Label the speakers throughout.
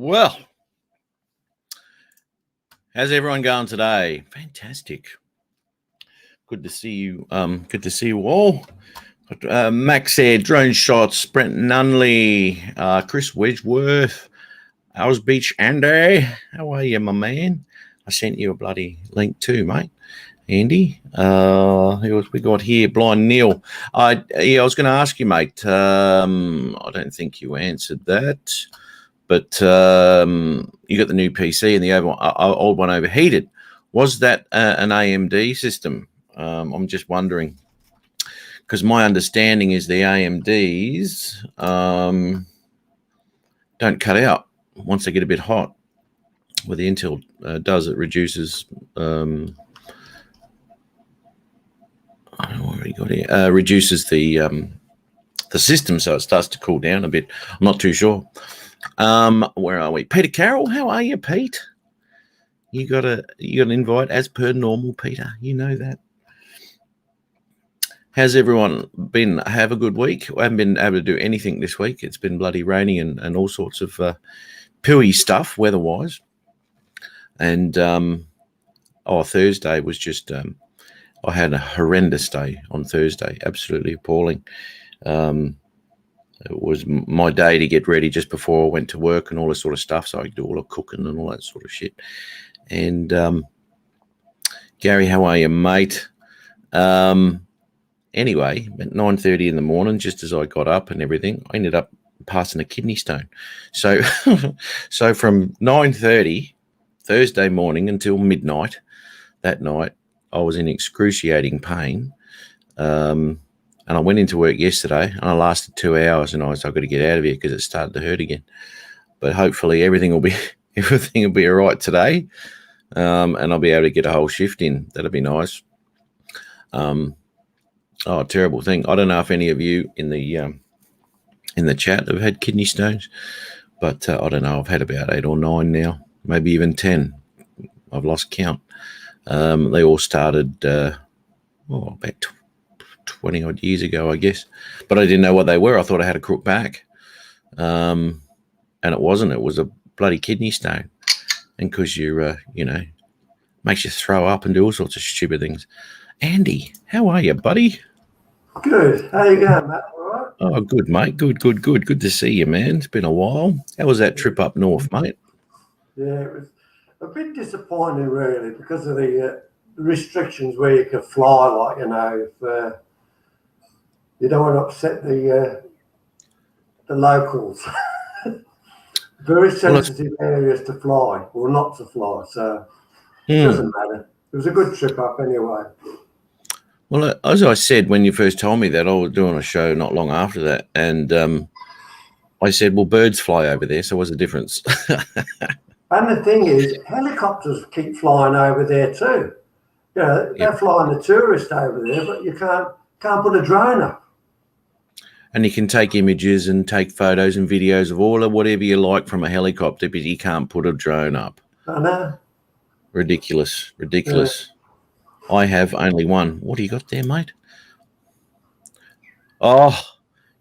Speaker 1: Well, how's everyone going today? Fantastic. Good to see you. Good to see you all. Max said, Drone Shots, Brent Nunley, Chris Wedgeworth, Owls Beach Andy. How are you, my man? I sent you a bloody link too, mate. Andy. Who else we got here? Blind Neil. I was going to ask you, mate. I don't think you answered that. But you got the new PC and the old one overheated. Was that an AMD system? I'm just wondering, because my understanding is the AMDs don't cut out once they get a bit hot. What the Intel does, it reduces. I already got it. Reduces the system, so it starts to cool down a bit. I'm not too sure. Where are we? Peter Carroll, how are you, Pete? You got an invite as per normal, Peter. You know that. How's everyone been? Have a good week. I haven't been able to do anything this week. It's been bloody rainy and all sorts of pooey stuff weather-wise. And Thursday was just I had a horrendous day on Thursday, absolutely appalling. It was my day to get ready just before I went to work and all this sort of stuff, so I could do all the cooking and all that sort of shit. And Gary, how are you, mate? Anyway, at 9:30 in the morning, just as I got up and everything, I ended up passing a kidney stone. So, so from 9:30 Thursday morning until midnight that night, I was in excruciating pain. And I went into work yesterday and I lasted 2 hours and I've got to get out of here because it started to hurt again. But hopefully everything will be all right today. And I'll be able to get a whole shift in. That'll be nice. Terrible thing. I don't know if any of you in the chat have had kidney stones, but I don't know. I've had about 8 or 9 now, maybe even 10. I've lost count. They all started about 20 odd years ago, I guess, but I didn't know what they were. I thought I had a crook back, and it wasn't. It was a bloody kidney stone, and because makes you throw up and do all sorts of stupid things. Andy, how are you, buddy?
Speaker 2: Good. How you going, Matt? All right?
Speaker 1: Oh, good, mate. Good. Good to see you, man. It's been a while. How was that trip up north, mate?
Speaker 2: Yeah, it was a bit disappointing, really, because of the restrictions where you could fly. If you don't want to upset the locals. Very sensitive areas to fly or not to fly, so it doesn't matter. It was a good trip up anyway.
Speaker 1: Well, as I said when you first told me that, I was doing a show not long after that, and I said, well, birds fly over there, so what's the difference?
Speaker 2: And the thing is, helicopters keep flying over there too. They're flying the tourists over there, but you can't put a drone up.
Speaker 1: And you can take images and take photos and videos of all of whatever you like from a helicopter, but you can't put a drone up.
Speaker 2: I know.
Speaker 1: Ridiculous. Yeah. I have only one. What do you got there, mate? Oh,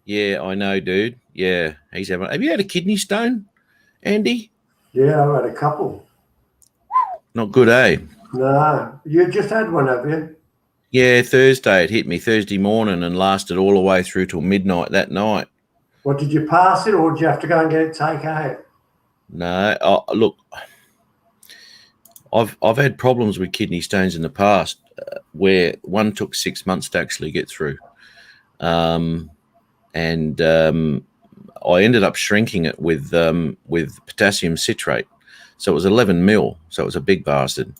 Speaker 1: yeah, I know, dude. Yeah, have you had a kidney stone, Andy?
Speaker 2: Yeah, I've had a couple.
Speaker 1: Not good, eh?
Speaker 2: No, you just had one, have you?
Speaker 1: Yeah, Thursday. It hit me Thursday morning and lasted all the way through till midnight that night.
Speaker 2: What, did you pass it or did you have to go and get it taken out?
Speaker 1: No, look, I've had problems with kidney stones in the past where one took 6 months to actually get through. And I ended up shrinking it with potassium citrate. So it was 11 mil. So it was a big bastard.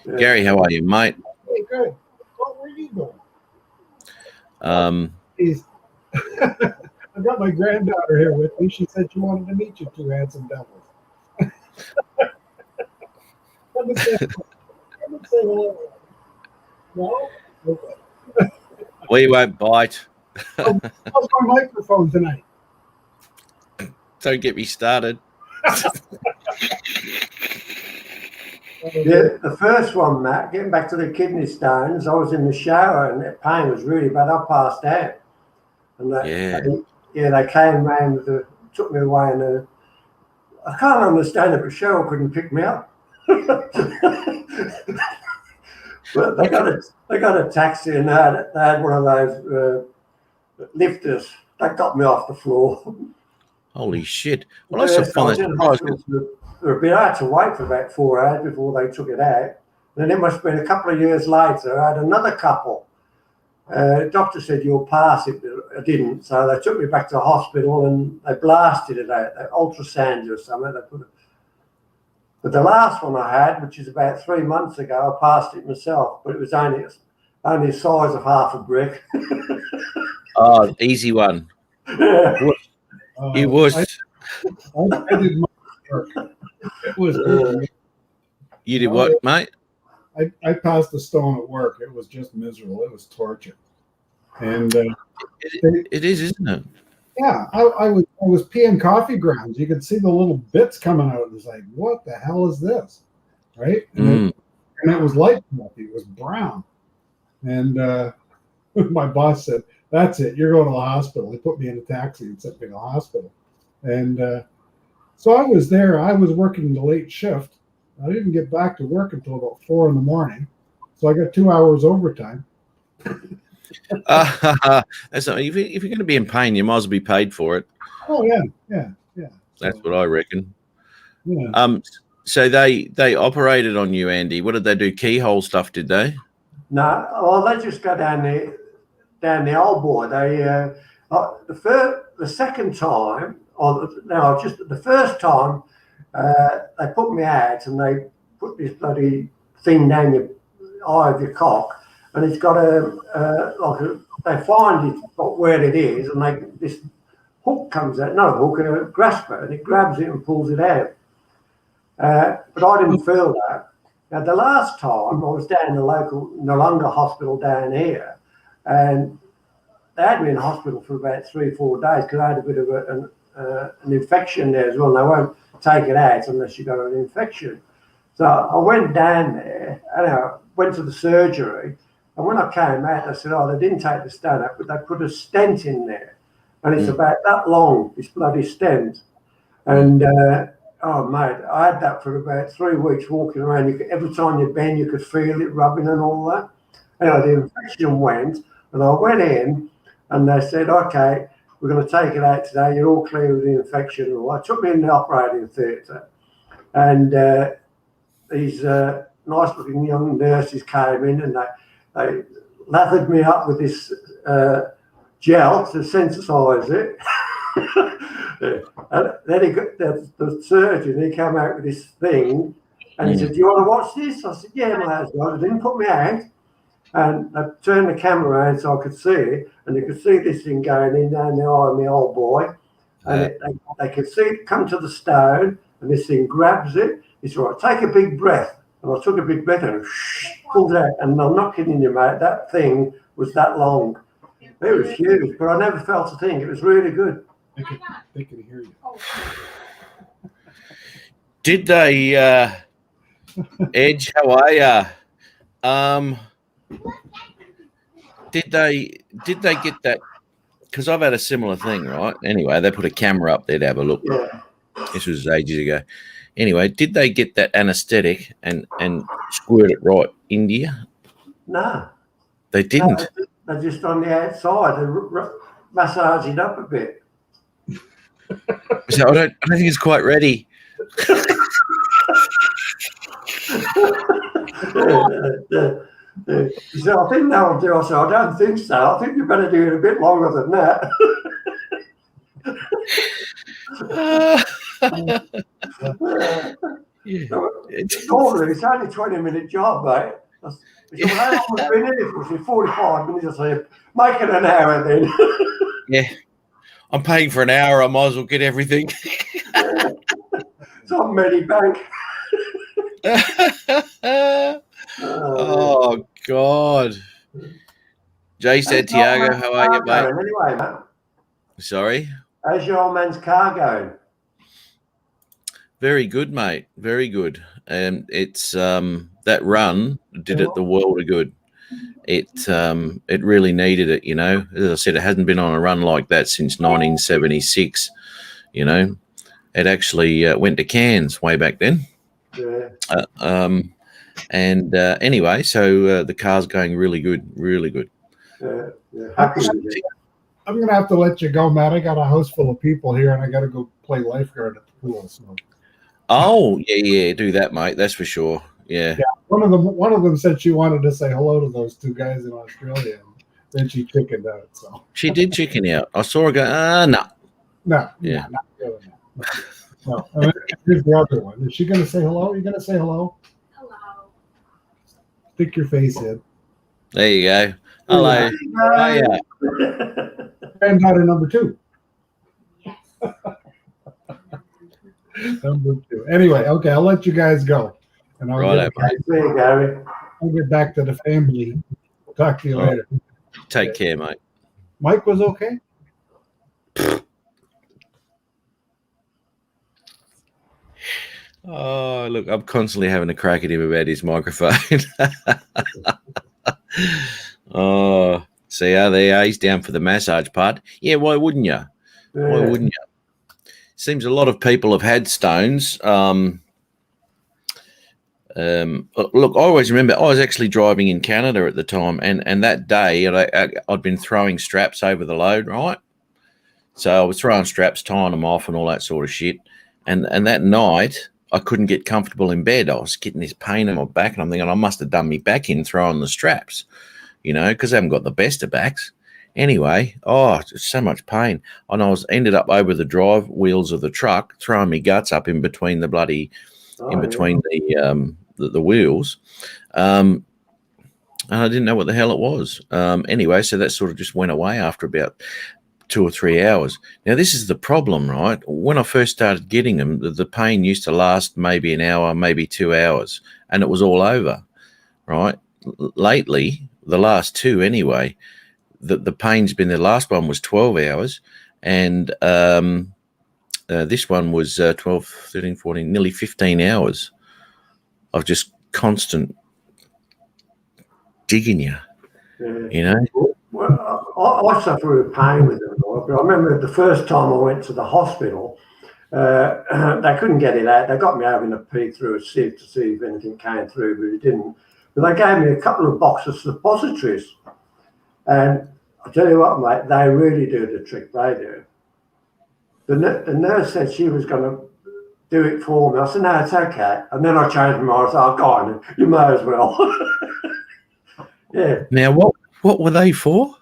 Speaker 1: Yeah. Gary, how are you, mate?
Speaker 3: Hey, good. What were you doing? I've got my granddaughter here with me. She said she wanted to meet you two handsome devils. Let me say hello. No? Okay.
Speaker 1: We won't bite.
Speaker 3: How's my microphone tonight?
Speaker 1: Don't get me started.
Speaker 2: Yeah, the first one, Matt, getting back to the kidney stones, I was in the shower and that pain was really bad. I passed out. And they came round, took me away in I can't understand it, but Cheryl couldn't pick me up. But they got a taxi and they had one of those lifters. They got me off the floor.
Speaker 1: Holy shit! Well, I still
Speaker 2: So I
Speaker 1: find
Speaker 2: was
Speaker 1: that
Speaker 2: in
Speaker 1: surprising.
Speaker 2: hospital for a bit. I had to wait for about 4 hours before they took it out. Then it must have been a couple of years later. I had another couple. The doctor said you'll pass it, but I didn't. So they took me back to the hospital and they blasted it out. They ultrasounded or something. They put it. But the last one I had, which is about 3 months ago, I passed it myself, but it was only the size of half a brick.
Speaker 1: Oh, easy one.
Speaker 2: Yeah.
Speaker 1: It was.
Speaker 3: I did my work. It was good.
Speaker 1: You did what, mate?
Speaker 3: I passed the stone at work. It was just miserable. It was torture. And
Speaker 1: It is, isn't it?
Speaker 3: yeah, I was peeing coffee grounds. You could see the little bits coming out. It was like, what the hell is this? Right? And it was light coffee. It was brown. And my boss said, that's it. You're going to the hospital. He put me in a taxi and sent me to the hospital. And so I was there. I was working the late shift. I didn't get back to work until about 4 a.m. So I got 2 hours overtime.
Speaker 1: That's not, if you're going to be in pain, you might as well be paid for it.
Speaker 3: Oh yeah.
Speaker 1: That's what I reckon.
Speaker 3: Yeah.
Speaker 1: So they operated on you, Andy. What did they do? Keyhole stuff, did they?
Speaker 2: No, well, they just go down the old boy. They the second time, or no, just the first time, they put me out and they put this bloody thing down your eye of your cock, and it's got they find it where it is, and this hook comes out, not a hook, a grasper, and it grabs it and pulls it out. But I didn't feel that. Now, the last time I was down in the local Noongar hospital down here, and they had me in hospital for about 3 or 4 days because I had a bit of an infection there as well. And they won't take it out unless you got an infection. So I went down there and I went to the surgery. And when I came out, they said, oh, they didn't take the stent out, but they put a stent in there. And it's about that long, this bloody stent. And, oh, mate, I had that for about 3 weeks walking around. Every time you bend, you could feel it rubbing and all that. Anyway, the infection went, and I went in, and they said, okay, we're going to take it out today. You're all clear with the infection. Well, I took me in the operating theatre, and these nice-looking young nurses came in, and they lathered me up with this gel to sensitise it. And then the surgeon, he came out with this thing, and he said, do you want to watch this? I said, yeah, might as well. They didn't put me out. And I turned the camera around so I could see it, and you could see this thing going in down the eye of my old boy. And they could see it come to the stone, and this thing grabs it. It's all right, take a big breath. And I took a big breath and pulled it out. And I'm not kidding you, mate, that thing was that long. It was huge, but I never felt a thing. It was really good.
Speaker 3: They could hear you.
Speaker 1: Did they, Edge, how are ya? Did they get that? Because I've had a similar thing, right? Anyway, they put a camera up there to have a look.
Speaker 2: Yeah.
Speaker 1: This was ages ago. Anyway, did they get that anaesthetic and squirt it right into you?
Speaker 2: No.
Speaker 1: They didn't.
Speaker 2: No, they're just on the outside and massage it up a bit.
Speaker 1: So I don't think it's quite ready.
Speaker 2: He said, I think that'll do. I said, I don't think so. I think you better do it a bit longer than that. Normally, it's only a 20-minute job, mate. He said, well, how long have we been in it for? He said, 45 minutes. I said, make it an hour then.
Speaker 1: Yeah. I'm paying for an hour. I might as well get everything.
Speaker 2: It's on Medibank.
Speaker 1: Oh, God. Jay Santiago, how are you, mate?
Speaker 2: Anyway, mate.
Speaker 1: Sorry?
Speaker 2: How's your old man's car going?
Speaker 1: Very good, mate. Very good. And it's that run did it the world of good. It really needed it, you know. As I said, it hasn't been on a run like that since 1976, you know. it actually went to Cairns way back then.
Speaker 2: Yeah.
Speaker 1: Anyway, so the car's going really good, really good.
Speaker 2: Yeah. Happy with it.
Speaker 3: I'm going to have to let you go, Matt. I got a house full of people here, and I got to go play lifeguard at the pool. So.
Speaker 1: Oh, yeah, do that, mate. That's for sure. Yeah.
Speaker 3: One of them said she wanted to say hello to those two guys in Australia, and then she chickened out. So
Speaker 1: She did chicken out. I saw her go, no.
Speaker 3: No,
Speaker 1: Yeah.
Speaker 3: not really. No. Here's the other one. Is she going to say hello? Are you going to say hello?
Speaker 4: Hello.
Speaker 3: Stick your face in.
Speaker 1: There you go. Hello. Hiya.
Speaker 3: Granddaughter number 2.
Speaker 4: Yes.
Speaker 3: Number 2. Anyway, okay, I'll let you guys go. And I'll,
Speaker 1: Right,
Speaker 2: See you, Gary.
Speaker 3: I'll get back to the family. We'll talk to you later.
Speaker 1: Take care, mate.
Speaker 3: Mike was okay?
Speaker 1: Oh, look, I'm constantly having a crack at him about his microphone. Oh, see how there he's down for the massage part. Yeah, why wouldn't you? Why wouldn't you? Seems a lot of people have had stones. Look, I always remember I was actually driving in Canada at the time, and that day I'd been throwing straps over the load, right? So I was throwing straps, tying them off, and all that sort of shit. And that night I couldn't get comfortable in bed. I was getting this pain in my back, and I'm thinking I must have done me back in throwing the straps, because I haven't got the best of backs. Anyway, just so much pain. And I ended up over the drive wheels of the truck, throwing my guts up in between the bloody, the wheels. And I didn't know what the hell it was. Anyway, so that sort of just went away after about 2 or 3 hours. Now, this is the problem, right? When I first started getting them, the pain used to last maybe an hour, maybe 2 hours, and it was all over, right? Lately, the last 2 anyway, the pain's been, the last one was 12 hours, and this one was 12, 13, 14, nearly 15 hours of just constant digging you,
Speaker 2: Well, I suffer with pain with them, but I remember the first time I went to the hospital, they couldn't get it out. They got me having a pee through a sieve to see if anything came through, but it didn't. But they gave me a couple of boxes of suppositories. And I tell you what, mate, they really do the trick. They do. The nurse said she was going to do it for me. I said, no, it's okay. And then I changed my mind. I said, go on, you may as well. Yeah.
Speaker 1: Now, what were they for?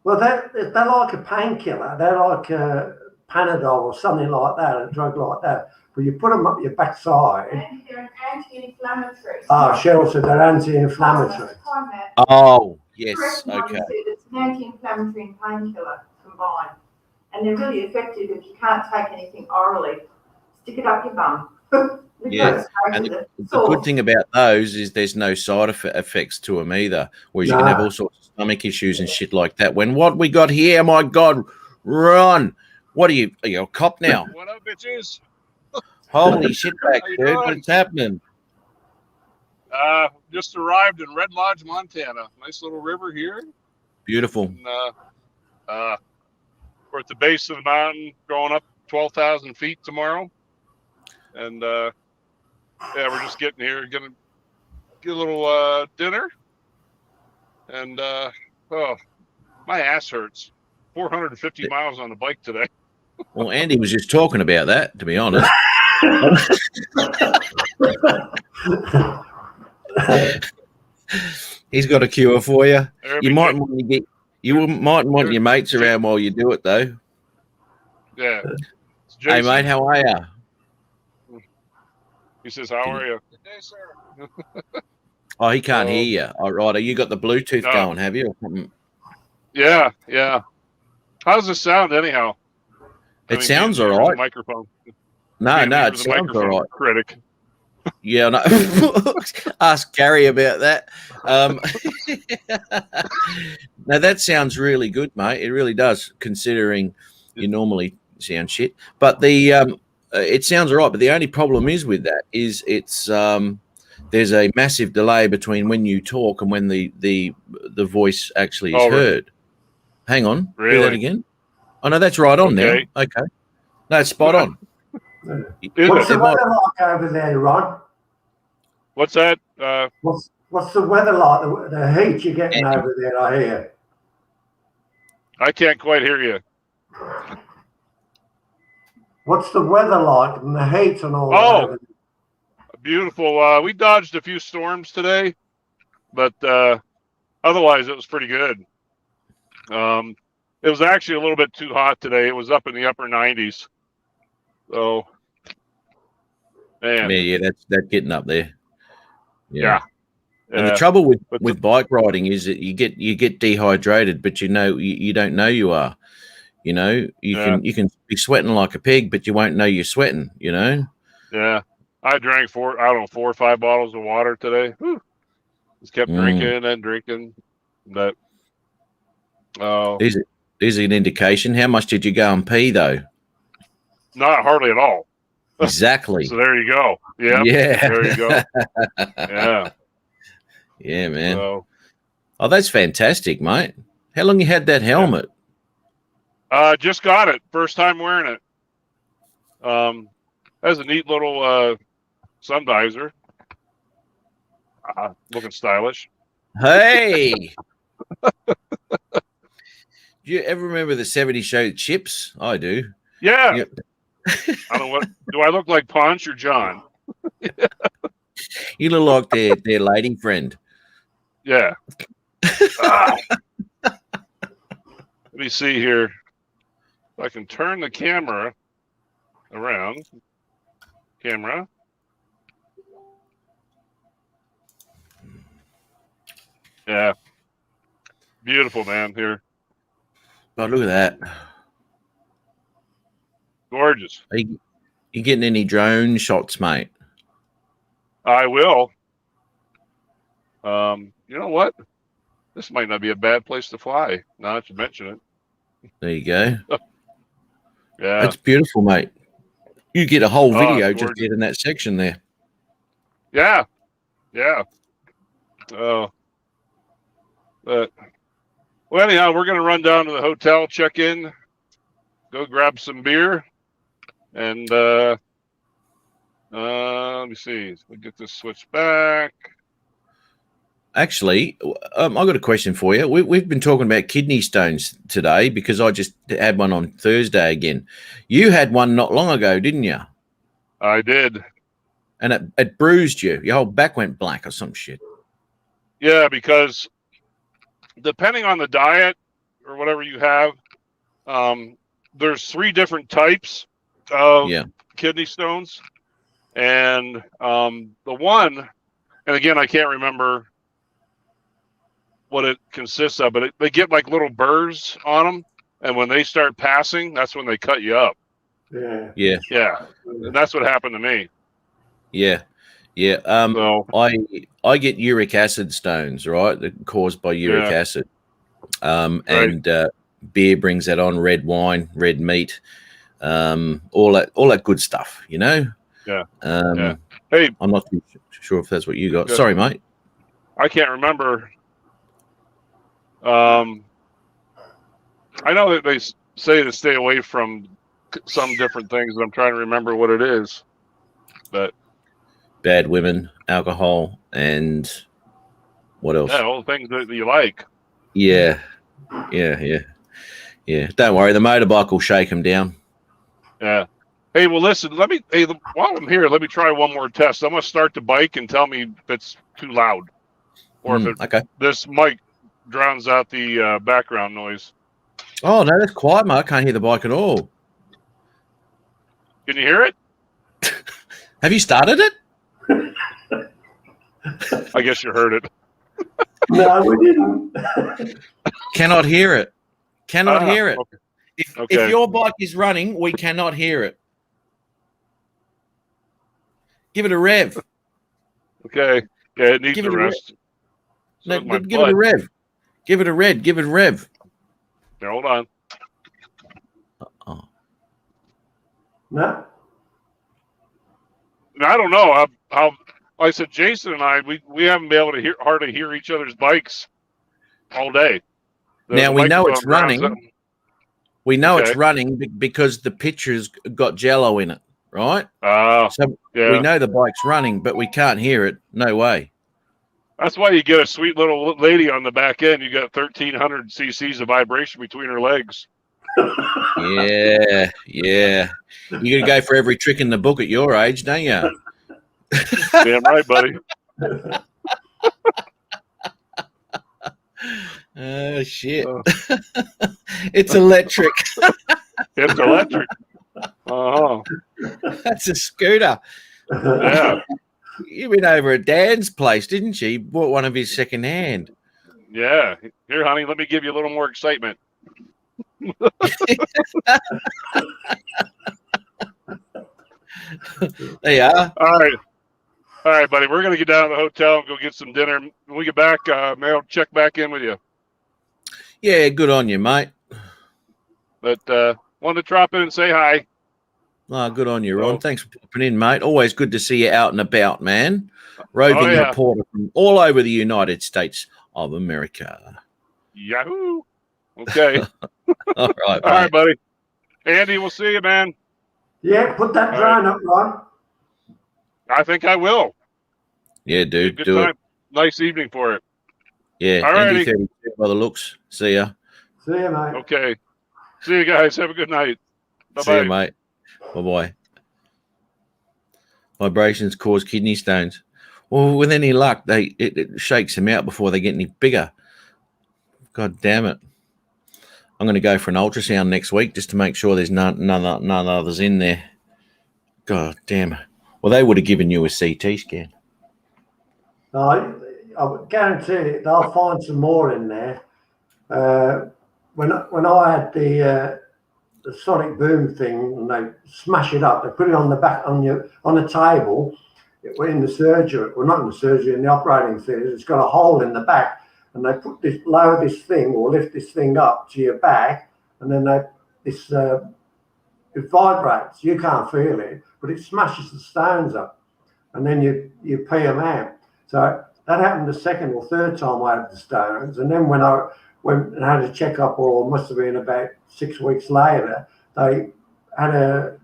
Speaker 2: Well, they're like a painkiller. They're like a Panadol or something like that, a drug like that. But you put them up your backside.
Speaker 4: And they're an anti-inflammatory.
Speaker 2: Cheryl said they're anti-inflammatory.
Speaker 1: Oh, yes,
Speaker 4: Okay.
Speaker 1: okay.
Speaker 4: It's an anti-inflammatory and painkiller combined. And they're really effective if you can't take anything orally. Stick it up your bum.
Speaker 1: Yeah, and the good thing about those is there's no side effects to them either, whereas you can have all sorts of stomach issues and shit like that. When what we got here, my God, Ron, are you a cop now?
Speaker 5: What up, bitches?
Speaker 1: Holy shit, back,
Speaker 5: How you
Speaker 1: dude,
Speaker 5: doing?
Speaker 1: what's happening?
Speaker 5: Just arrived in Red Lodge, Montana. Nice little river here.
Speaker 1: Beautiful.
Speaker 5: And, we're at the base of the mountain, going up 12,000 feet tomorrow. And we're just getting here, gonna get a little dinner. And my ass hurts. 450 miles on the bike today.
Speaker 1: Well, Andy was just talking about that, to be honest. He's got a cure for you. You might want your mates around while you do it, though.
Speaker 5: Yeah.
Speaker 1: Hey, mate, how are you?
Speaker 5: He says, "How are you?" Hey, sir.
Speaker 1: Oh, he can't hear you. All right, you got the Bluetooth
Speaker 5: No.
Speaker 1: going, have you?
Speaker 5: Yeah. How's this sound, anyhow?
Speaker 1: It sounds all right.
Speaker 5: Microphone.
Speaker 1: No,
Speaker 5: Being
Speaker 1: it
Speaker 5: the
Speaker 1: sounds all
Speaker 5: microphone
Speaker 1: right.
Speaker 5: Critic.
Speaker 1: Yeah, no. Ask Gary about that. Now that sounds really good, mate. It really does, considering you normally sound shit. But the it sounds all right. But the only problem is with that is it's there's a massive delay between when you talk and when the voice actually is heard. Hang on,
Speaker 5: Really?
Speaker 1: do that again. Oh no, that's right on
Speaker 5: Okay.
Speaker 1: now. Okay, no, it's spot on.
Speaker 5: Is
Speaker 2: What's
Speaker 5: it?
Speaker 2: the weather like over there, Ron?
Speaker 5: What's that?
Speaker 2: What's the weather like? The heat you're getting over there, I hear.
Speaker 5: I can't quite hear you.
Speaker 2: What's the weather like and the heat and all
Speaker 5: Oh.
Speaker 2: that over there?
Speaker 5: Beautiful. We dodged a few storms today, but otherwise it was pretty good. It was actually a little bit too hot today. It was up in the upper 90s. So, man,
Speaker 1: Yeah, that's getting up there.
Speaker 5: yeah.
Speaker 1: And the
Speaker 5: Yeah.
Speaker 1: trouble
Speaker 5: But
Speaker 1: with bike riding is that you get dehydrated, but you don't know you are. You know, you can be sweating like a pig, but you won't know you're sweating. You know.
Speaker 5: Yeah. I drank 4 or 5 bottles of water today. Whew. Just kept drinking and drinking. But
Speaker 1: Is an indication. How much did you go and pee though?
Speaker 5: not hardly at all.
Speaker 1: Exactly.
Speaker 5: So there you go. Yeah.
Speaker 1: Yeah.
Speaker 5: There you go. Yeah.
Speaker 1: Yeah, man.
Speaker 5: So,
Speaker 1: Oh, that's fantastic, mate. How long you had that helmet?
Speaker 5: just got it. First time wearing it. Has a neat little sun visor. Looking stylish.
Speaker 1: Hey. Do you ever remember the 70s show Chips? I do.
Speaker 5: Yeah.
Speaker 1: Yep.
Speaker 5: I don't know what. Do I look like Punch or John?
Speaker 1: You look like their lady friend.
Speaker 5: Yeah. Let me see here. If I can turn the camera around. Camera. Yeah. Beautiful, man. Here.
Speaker 1: Oh, look at that.
Speaker 5: Gorgeous.
Speaker 1: Are you getting any drone shots, mate?
Speaker 5: I will. You know what? This might not be a bad place to fly. Now that you mention it.
Speaker 1: There you go.
Speaker 5: Yeah.
Speaker 1: That's beautiful, mate. You get a whole video
Speaker 5: it's
Speaker 1: just
Speaker 5: gorgeous.
Speaker 1: getting that section there.
Speaker 5: Yeah. Yeah. Oh. But well, anyhow, we're gonna run down to the hotel, check in, go grab some beer, and let me see. We'll get this switched back.
Speaker 1: Actually, I've got a question for you. We've been talking about kidney stones today because I just had one on Thursday again. You had one not long ago, didn't you?
Speaker 5: I did.
Speaker 1: And it bruised you. Your whole back went black or some shit.
Speaker 5: Yeah, because depending on the diet or whatever you have, there's 3 different types of kidney stones. And the one, and again, I can't remember what it consists of, but they get like little burrs on them. And when they start passing, that's when they cut you up.
Speaker 2: Yeah.
Speaker 1: Yeah.
Speaker 5: Yeah. And that's what happened to me.
Speaker 1: Yeah. Yeah.
Speaker 5: So,
Speaker 1: I get uric acid stones, right? They're caused by uric acid. And beer brings that on, red wine, red meat, all that good stuff, you know?
Speaker 5: Yeah.
Speaker 1: Hey, I'm not too sure if that's what you got. Sorry, mate.
Speaker 5: I can't remember. I know that they say to stay away from some different things, but I'm trying to remember what it is. But
Speaker 1: bad women, alcohol, and what else?
Speaker 5: Yeah, all the things that you like.
Speaker 1: Yeah. Don't worry, the motorbike will shake them down.
Speaker 5: Yeah. Hey, well, listen. While I'm here, let me try one more test. I'm gonna start the bike and tell me if it's too loud, or if this mic drowns out the background noise.
Speaker 1: Oh no, that's quiet, mate. I can't hear the bike at all.
Speaker 5: Can you hear it?
Speaker 1: Have you started it?
Speaker 5: I guess you heard it.
Speaker 2: No, we didn't.
Speaker 1: Cannot hear it. Cannot hear it.
Speaker 5: Okay.
Speaker 1: If your bike is running, we cannot hear it. Give it a rev.
Speaker 5: Okay. Yeah, it needs a rest.
Speaker 1: No, give it a rev. Give it a rev. Give it a rev.
Speaker 5: Here, hold on.
Speaker 2: No.
Speaker 5: I don't know how. Like I said, Jason and I, we haven't been able to hardly hear each other's bikes all day.
Speaker 1: Now we know it's running. We know it's running because the picture's got jello in it. right?
Speaker 5: Oh,
Speaker 1: So
Speaker 5: yeah.
Speaker 1: we know the bike's running, but we can't hear it. No way.
Speaker 5: That's why you get a sweet little lady on the back end. You got 1,300 cc's of vibration between her legs.
Speaker 1: Yeah, yeah. You got to go for every trick in the book at your age, don't you?
Speaker 5: Damn right, buddy.
Speaker 1: Oh shit!
Speaker 5: Oh.
Speaker 1: It's electric.
Speaker 5: It's electric. Uh-huh.
Speaker 1: That's a scooter.
Speaker 5: Yeah.
Speaker 1: You went over at Dan's place, didn't you? He bought one of his second hand.
Speaker 5: Yeah. Here, honey, let me give you a little more excitement.
Speaker 1: There you are.
Speaker 5: All right. All right, buddy. We're going to get down to the hotel and go get some dinner. When we get back, maybe I'll check back in with you.
Speaker 1: Yeah, good on you, mate.
Speaker 5: But wanted to drop in and say hi.
Speaker 1: Oh, good on you, Ron.
Speaker 5: Well-
Speaker 1: Thanks for popping in, mate. Always good to see you out and about, man. Roving
Speaker 5: yeah.
Speaker 1: reporter from all over the United States of America.
Speaker 5: Yahoo. Okay.
Speaker 1: All right,
Speaker 5: All
Speaker 1: mate.
Speaker 5: right, buddy. Andy, we'll see you, man.
Speaker 2: Yeah, put that
Speaker 5: All
Speaker 2: drone up, Ron.
Speaker 5: I think I will.
Speaker 1: Yeah, dude,
Speaker 5: Good
Speaker 1: do
Speaker 5: time.
Speaker 1: it.
Speaker 5: Nice evening for it.
Speaker 1: Yeah,
Speaker 5: All
Speaker 1: Andy
Speaker 5: righty.
Speaker 1: 32 by the looks. See ya.
Speaker 2: See you, mate.
Speaker 5: Okay. See you guys. Have a good night.
Speaker 1: See ya,
Speaker 5: Bye-bye.
Speaker 1: mate. Bye-bye. Vibrations cause kidney stones. Well, with any luck, it shakes them out before they get any bigger. God damn it. I'm going to go for an ultrasound next week just to make sure there's none others in there. God damn. Well, they would have given you a CT scan.
Speaker 2: No, I would guarantee it, they'll find some more in there. When I had the sonic boom thing and they smash it up, they put it on the back on a table. It went in the surgery, well, not in the surgery, in the operating theatre. It's got a hole in the back, and they put lower this thing or lift this thing up to your back, and then it vibrates. You can't feel it, but it smashes the stones up, and then you pee them out. So that happened the second or third time I had the stones, and then when I went and had a checkup, or must have been about 6 weeks later, they had a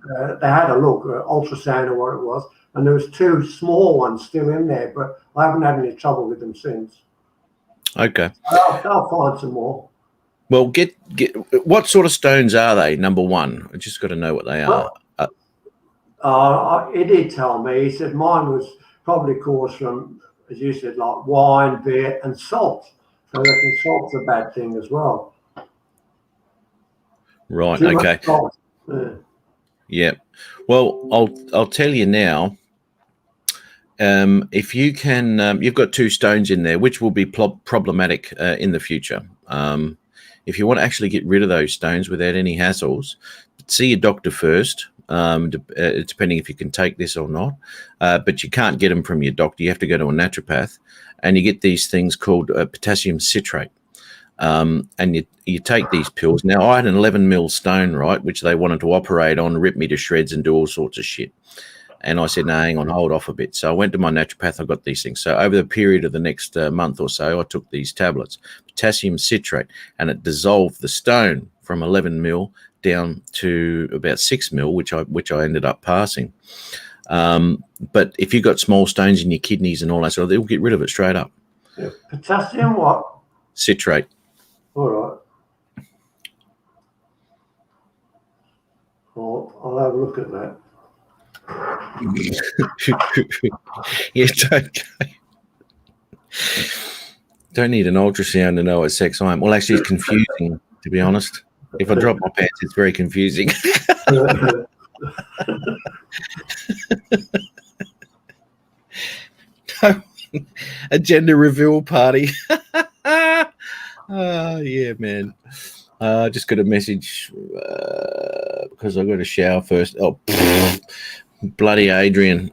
Speaker 2: look, ultrasound or what it was, and there was 2 small ones still in there, but I haven't had any trouble with them since.
Speaker 1: Okay.
Speaker 2: I'll find some more.
Speaker 1: Well, get what sort of stones are they? Number one, I just got to know what they are.
Speaker 2: He did tell me. He said mine was probably caused from, as you said, like wine, beer, and salt. So they reckon salt's a bad thing as well.
Speaker 1: Right.
Speaker 2: Too much
Speaker 1: Okay.
Speaker 2: salt. Yeah.
Speaker 1: Yeah. Well, I'll tell you now. If you can, you've got 2 stones in there, which will be problematic in the future. If you want to actually get rid of those stones without any hassles, see your doctor first. Depending if you can take this or not, but you can't get them from your doctor. You have to go to a naturopath, and you get these things called potassium citrate. And you take these pills. Now, I had an 11 mil stone, right, which they wanted to operate on, rip me to shreds and do all sorts of shit. And I said, no, hang on, hold off a bit. So I went to my naturopath. I got these things. So over the period of the next month or so, I took these tablets, potassium citrate, and it dissolved the stone from 11 mil down to about 6 mil, which I ended up passing. But if you've got small stones in your kidneys and all that, so they'll get rid of it straight up.
Speaker 2: Yeah. Potassium what?
Speaker 1: Citrate.
Speaker 2: All right. I'll have a look at that.
Speaker 1: Yeah, don't need an ultrasound to know what sex I am. Well, actually, it's confusing, to be honest. If I drop my pants, it's very confusing. A gender reveal party. Yeah, man. I just got a message because I got to shower first. Oh, bloody Adrian.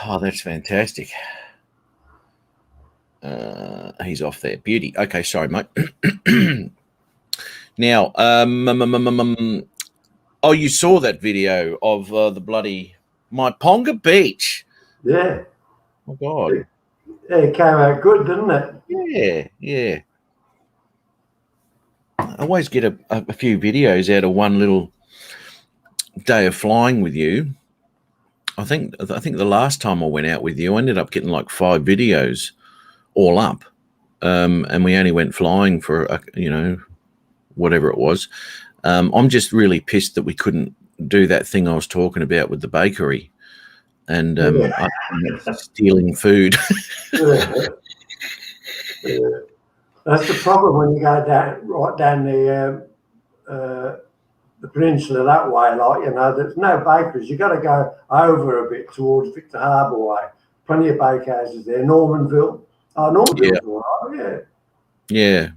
Speaker 1: Oh, that's fantastic. He's off there. Beauty. Okay, sorry, mate. Now, oh, you saw that video of the bloody my Ponga Beach.
Speaker 2: Yeah.
Speaker 1: Oh God.
Speaker 2: It came out good, didn't it?
Speaker 1: Yeah, yeah. I always get a few videos out of one little day of flying with you. I think the last time I went out with you, I ended up getting like 5 videos all up, and we only went flying for whatever it was. I'm just really pissed that we couldn't do that thing I was talking about with the bakery and stealing food.
Speaker 2: Yeah. That's the problem when you go right down the peninsula that way. Like, there's no bakeries. You got to go over a bit towards Victor Harbour way. Plenty of bakehouses there. Normanville. Oh, Normanville's all right.
Speaker 1: Yeah.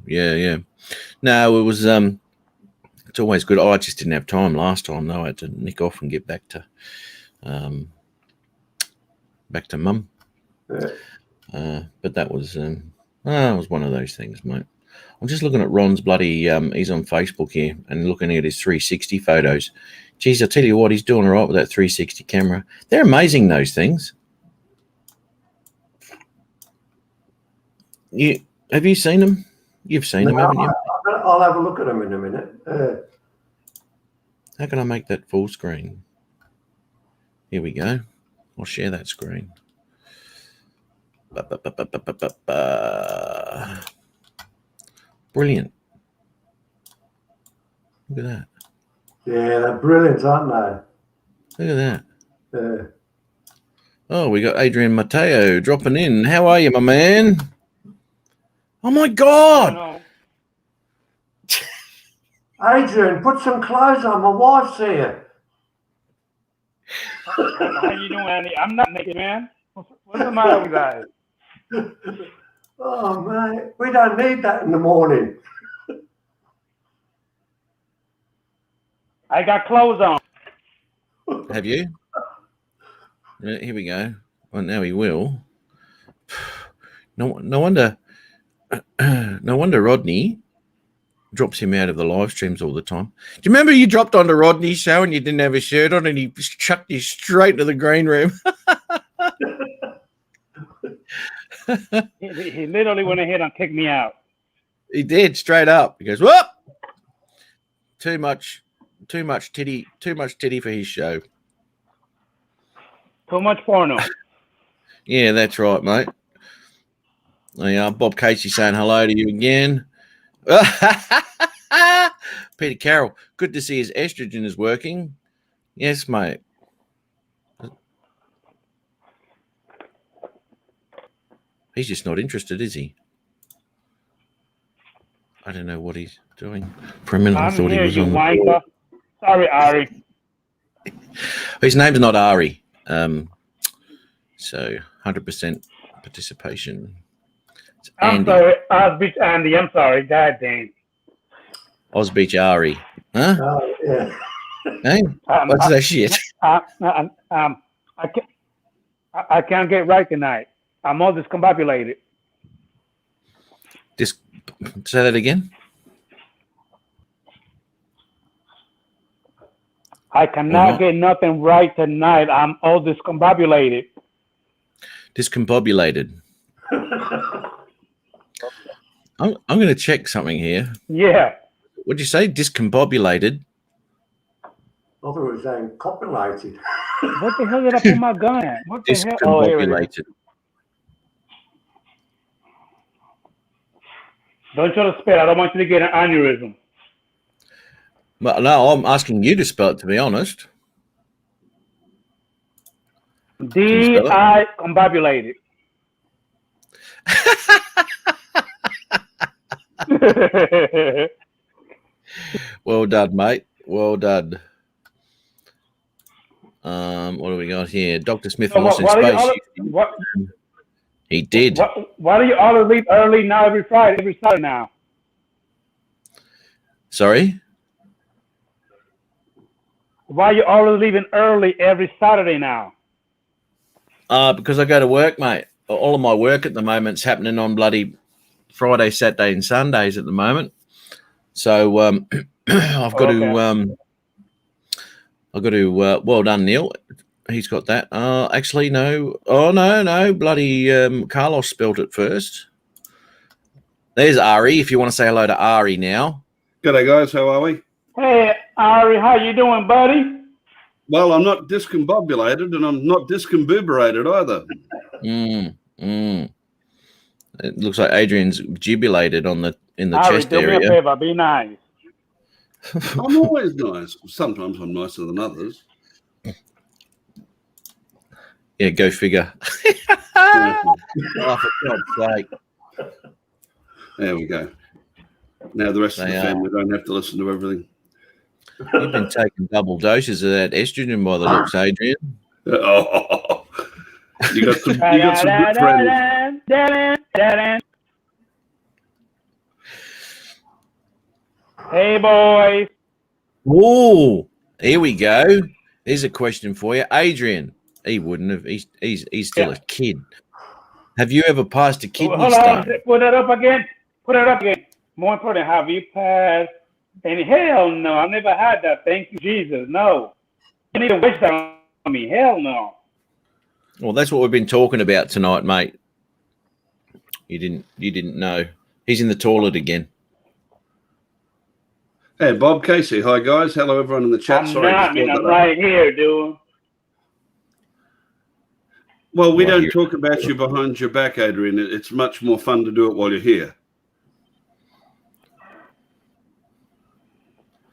Speaker 1: No, it was. It's always good. I just didn't have time last time though. I had to nick off and get back to mum.
Speaker 2: Yeah.
Speaker 1: But that was one of those things, mate. I'm just looking at Ron's bloody. He's on Facebook here and looking at his 360 photos. Geez, I tell you what, he's doing all right with that 360 camera. They're amazing, those things. Have you seen them? You've seen them, haven't you?
Speaker 2: I'll have a look at them in a minute.
Speaker 1: How can I make that full screen? Here we go. I'll share that screen. Brilliant. Look at that.
Speaker 2: Yeah, they're brilliant, aren't
Speaker 1: Look at that.
Speaker 2: they?
Speaker 1: Oh, we got Adrian Mateo dropping in. How are you, my man? Oh, my God.
Speaker 2: Adrian, put some clothes on. My wife's here.
Speaker 6: How you doing, Andy? I'm not naked, man. What's the matter with guys?
Speaker 2: Oh, mate, we don't need that in the morning.
Speaker 6: I got clothes on.
Speaker 1: Have you? Yeah, here we go. Well, now he will. No wonder. No wonder Rodney drops him out of the live streams all the time. Do you remember you dropped onto Rodney's show and you didn't have a shirt on and he chucked you straight to the green room?
Speaker 6: He literally went ahead and kicked me out.
Speaker 1: He did, straight up. He goes, "Whoop! Too much titty for his show."
Speaker 6: Too much porno.
Speaker 1: Yeah, that's right, mate. Yeah, Bob Casey saying hello to you again. Peter Carroll, good to see his estrogen is working. Yes, mate. He's just not interested, is he? I don't know what he's doing. For a minute, I thought he was on.
Speaker 6: Wanker. Sorry, Ari.
Speaker 1: His name's not Ari. So 100% participation. It's
Speaker 6: I'm
Speaker 1: Andy.
Speaker 6: sorry, Osbeach Andy. I'm sorry. God damn.
Speaker 1: Osbeach Ari. Huh?
Speaker 2: Oh, yeah.
Speaker 1: Hey? What's that shit?
Speaker 6: I can't get right tonight. I'm all discombobulated.
Speaker 1: Just say that again.
Speaker 6: I cannot get nothing right tonight. I'm all discombobulated.
Speaker 1: Discombobulated. I'm going to check something here.
Speaker 6: Yeah.
Speaker 1: What'd you say? Discombobulated?
Speaker 2: I thought it was saying copulated.
Speaker 6: What the hell did I put my gun at? What the hell? Oh, here it is.
Speaker 1: Discombobulated.
Speaker 6: Don't try to spell. I don't want you to get an aneurysm.
Speaker 1: Well, no, I'm asking you to spell it, to be honest.
Speaker 6: D-I combobulated.
Speaker 1: Well done, mate. Well done. What do we got here? Dr. Smith
Speaker 6: So
Speaker 1: lost in space. He did.
Speaker 6: Why do you always leave early now every Saturday now?
Speaker 1: Sorry?
Speaker 6: Why are you always leaving early every Saturday now?
Speaker 1: Because I go to work, mate. All of my work at the moment's happening on bloody Friday, Saturday, and Sundays at the moment. So I've got to. Well done, Neil. He's got that. Actually, no. Oh, no. Bloody Carlos spelled it first. There's Ari. If you want to say hello to Ari now.
Speaker 7: G'day, guys. How are we?
Speaker 6: Hey, Ari, how you doing, buddy?
Speaker 7: Well, I'm not discombobulated and I'm not discombobulated either.
Speaker 1: It looks like Adrian's jubilated in the
Speaker 6: Ari,
Speaker 1: chest
Speaker 6: do me a
Speaker 1: area.
Speaker 6: favor, be nice.
Speaker 7: I'm always nice. Sometimes I'm nicer than others.
Speaker 1: Yeah, go figure. Oh, for God's sake.
Speaker 7: There we go. Now the rest of the
Speaker 1: They are.
Speaker 7: family don't have to listen to everything.
Speaker 1: You've been taking double doses of that estrogen by the looks, Adrian.
Speaker 7: Oh, you got some good friends.
Speaker 6: Hey, boys.
Speaker 1: Oh, here we go. Here's a question for you, Adrian. He wouldn't have. He's still a kid. Have you ever passed a kidney
Speaker 6: Hold on.
Speaker 1: stone?
Speaker 6: Put it up again. Put it up again. More important, have you passed? And hell no, I never had that. Thank you, Jesus. No. You need to wish that on me. Hell no.
Speaker 1: Well, that's what we've been talking about tonight, mate. You didn't know. He's in the toilet again.
Speaker 7: Hey, Bob Casey. Hi, guys. Hello, everyone in the chat.
Speaker 6: I'm
Speaker 7: Sorry.
Speaker 6: not,
Speaker 7: to
Speaker 6: man.
Speaker 7: throw
Speaker 6: I'm
Speaker 7: that up.
Speaker 6: right here, dude.
Speaker 7: Well, we
Speaker 1: Right
Speaker 7: don't
Speaker 1: here.
Speaker 7: talk about you behind your back, Adrian. It's much more fun to do it while you're here.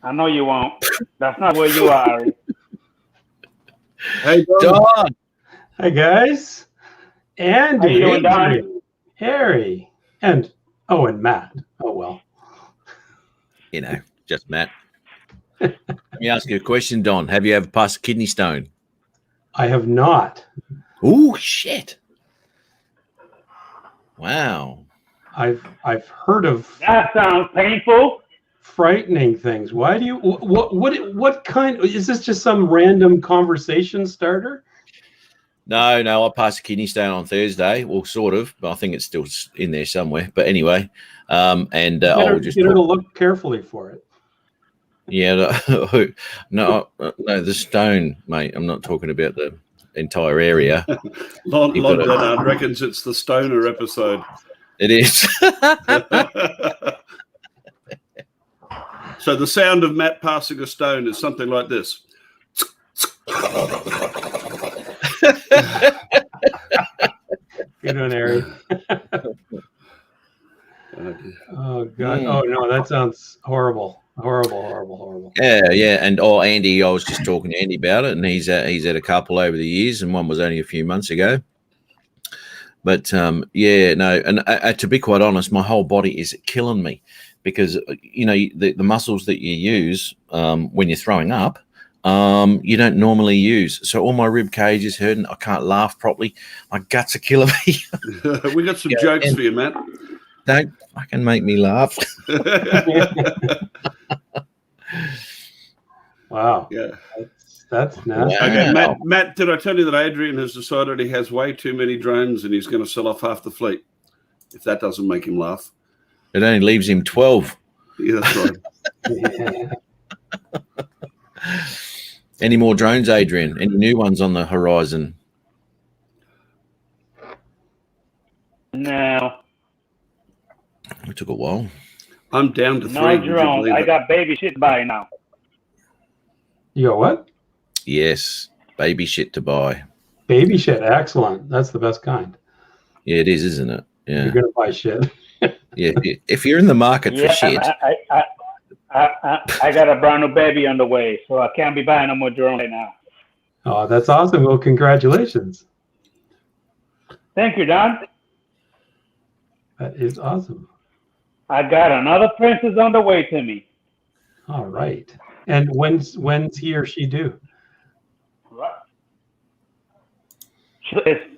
Speaker 6: I know you won't. That's not where you are, Ari.
Speaker 7: Hey, Don.
Speaker 1: Don.
Speaker 8: Hi guys,
Speaker 6: How
Speaker 8: Andy,
Speaker 6: you doing, Don?
Speaker 8: Adrian, Harry, and Matt. Oh well.
Speaker 1: You know, just Matt. Let me ask you a question, Don. Have you ever passed a kidney stone?
Speaker 8: I have not.
Speaker 1: Oh shit! Wow.
Speaker 8: I've heard of
Speaker 6: That sounds painful.
Speaker 8: frightening things. Why do you? What kind? Is this just some random conversation starter?
Speaker 1: No, I passed a kidney stone on Thursday. Well, sort of, but I think it's still in there somewhere. But anyway, I'll just
Speaker 8: You better look carefully for it.
Speaker 1: yeah. No, the stone, mate. I'm not talking about the entire area.
Speaker 7: Lon
Speaker 1: You've got it.
Speaker 7: Bernard reckons it's the Stoner episode.
Speaker 1: It is.
Speaker 7: So the sound of Matt passing a stone is something like this.
Speaker 8: Good one, Harry. Oh God. Oh no, that sounds horrible. Horrible.
Speaker 1: Yeah. And Andy, I was just talking to Andy about it, and he's had a couple over the years, and one was only a few months ago. But to be quite honest, my whole body is killing me because the muscles that you use when you're throwing up, you don't normally use. So all my rib cage is hurting. I can't laugh properly. My guts are killing me.
Speaker 7: We got some jokes for you, Matt.
Speaker 1: Don't fucking make me laugh.
Speaker 8: Wow.
Speaker 7: Yeah.
Speaker 8: That's nasty.
Speaker 7: Okay,
Speaker 1: Wow.
Speaker 7: Matt, did I tell you that Adrian has decided he has way too many drones and he's going to sell off half the fleet? If that doesn't make him laugh.
Speaker 1: It only leaves him 12.
Speaker 7: Yeah, that's right.
Speaker 1: Any more drones, Adrian? Any new ones on the horizon?
Speaker 6: No.
Speaker 1: It took a while.
Speaker 7: I'm down to 3.
Speaker 6: No
Speaker 7: Would you
Speaker 6: drone.
Speaker 7: believe
Speaker 6: I
Speaker 7: it?
Speaker 6: got baby shit by now.
Speaker 8: You got what?
Speaker 1: Yes, baby shit to buy.
Speaker 8: Baby shit. Excellent. That's the best kind.
Speaker 1: Yeah, it is, isn't it? Yeah,
Speaker 8: You're gonna buy shit.
Speaker 1: yeah. If you're in the market for
Speaker 6: Yeah,
Speaker 1: shit,
Speaker 6: I got a brand new baby on the way, so I can't be buying no more drone right now.
Speaker 8: Oh, that's awesome. Well, congratulations.
Speaker 6: Thank you, Don.
Speaker 8: That is awesome.
Speaker 6: I got another princess on the way to me.
Speaker 8: All right. And when's he or she due?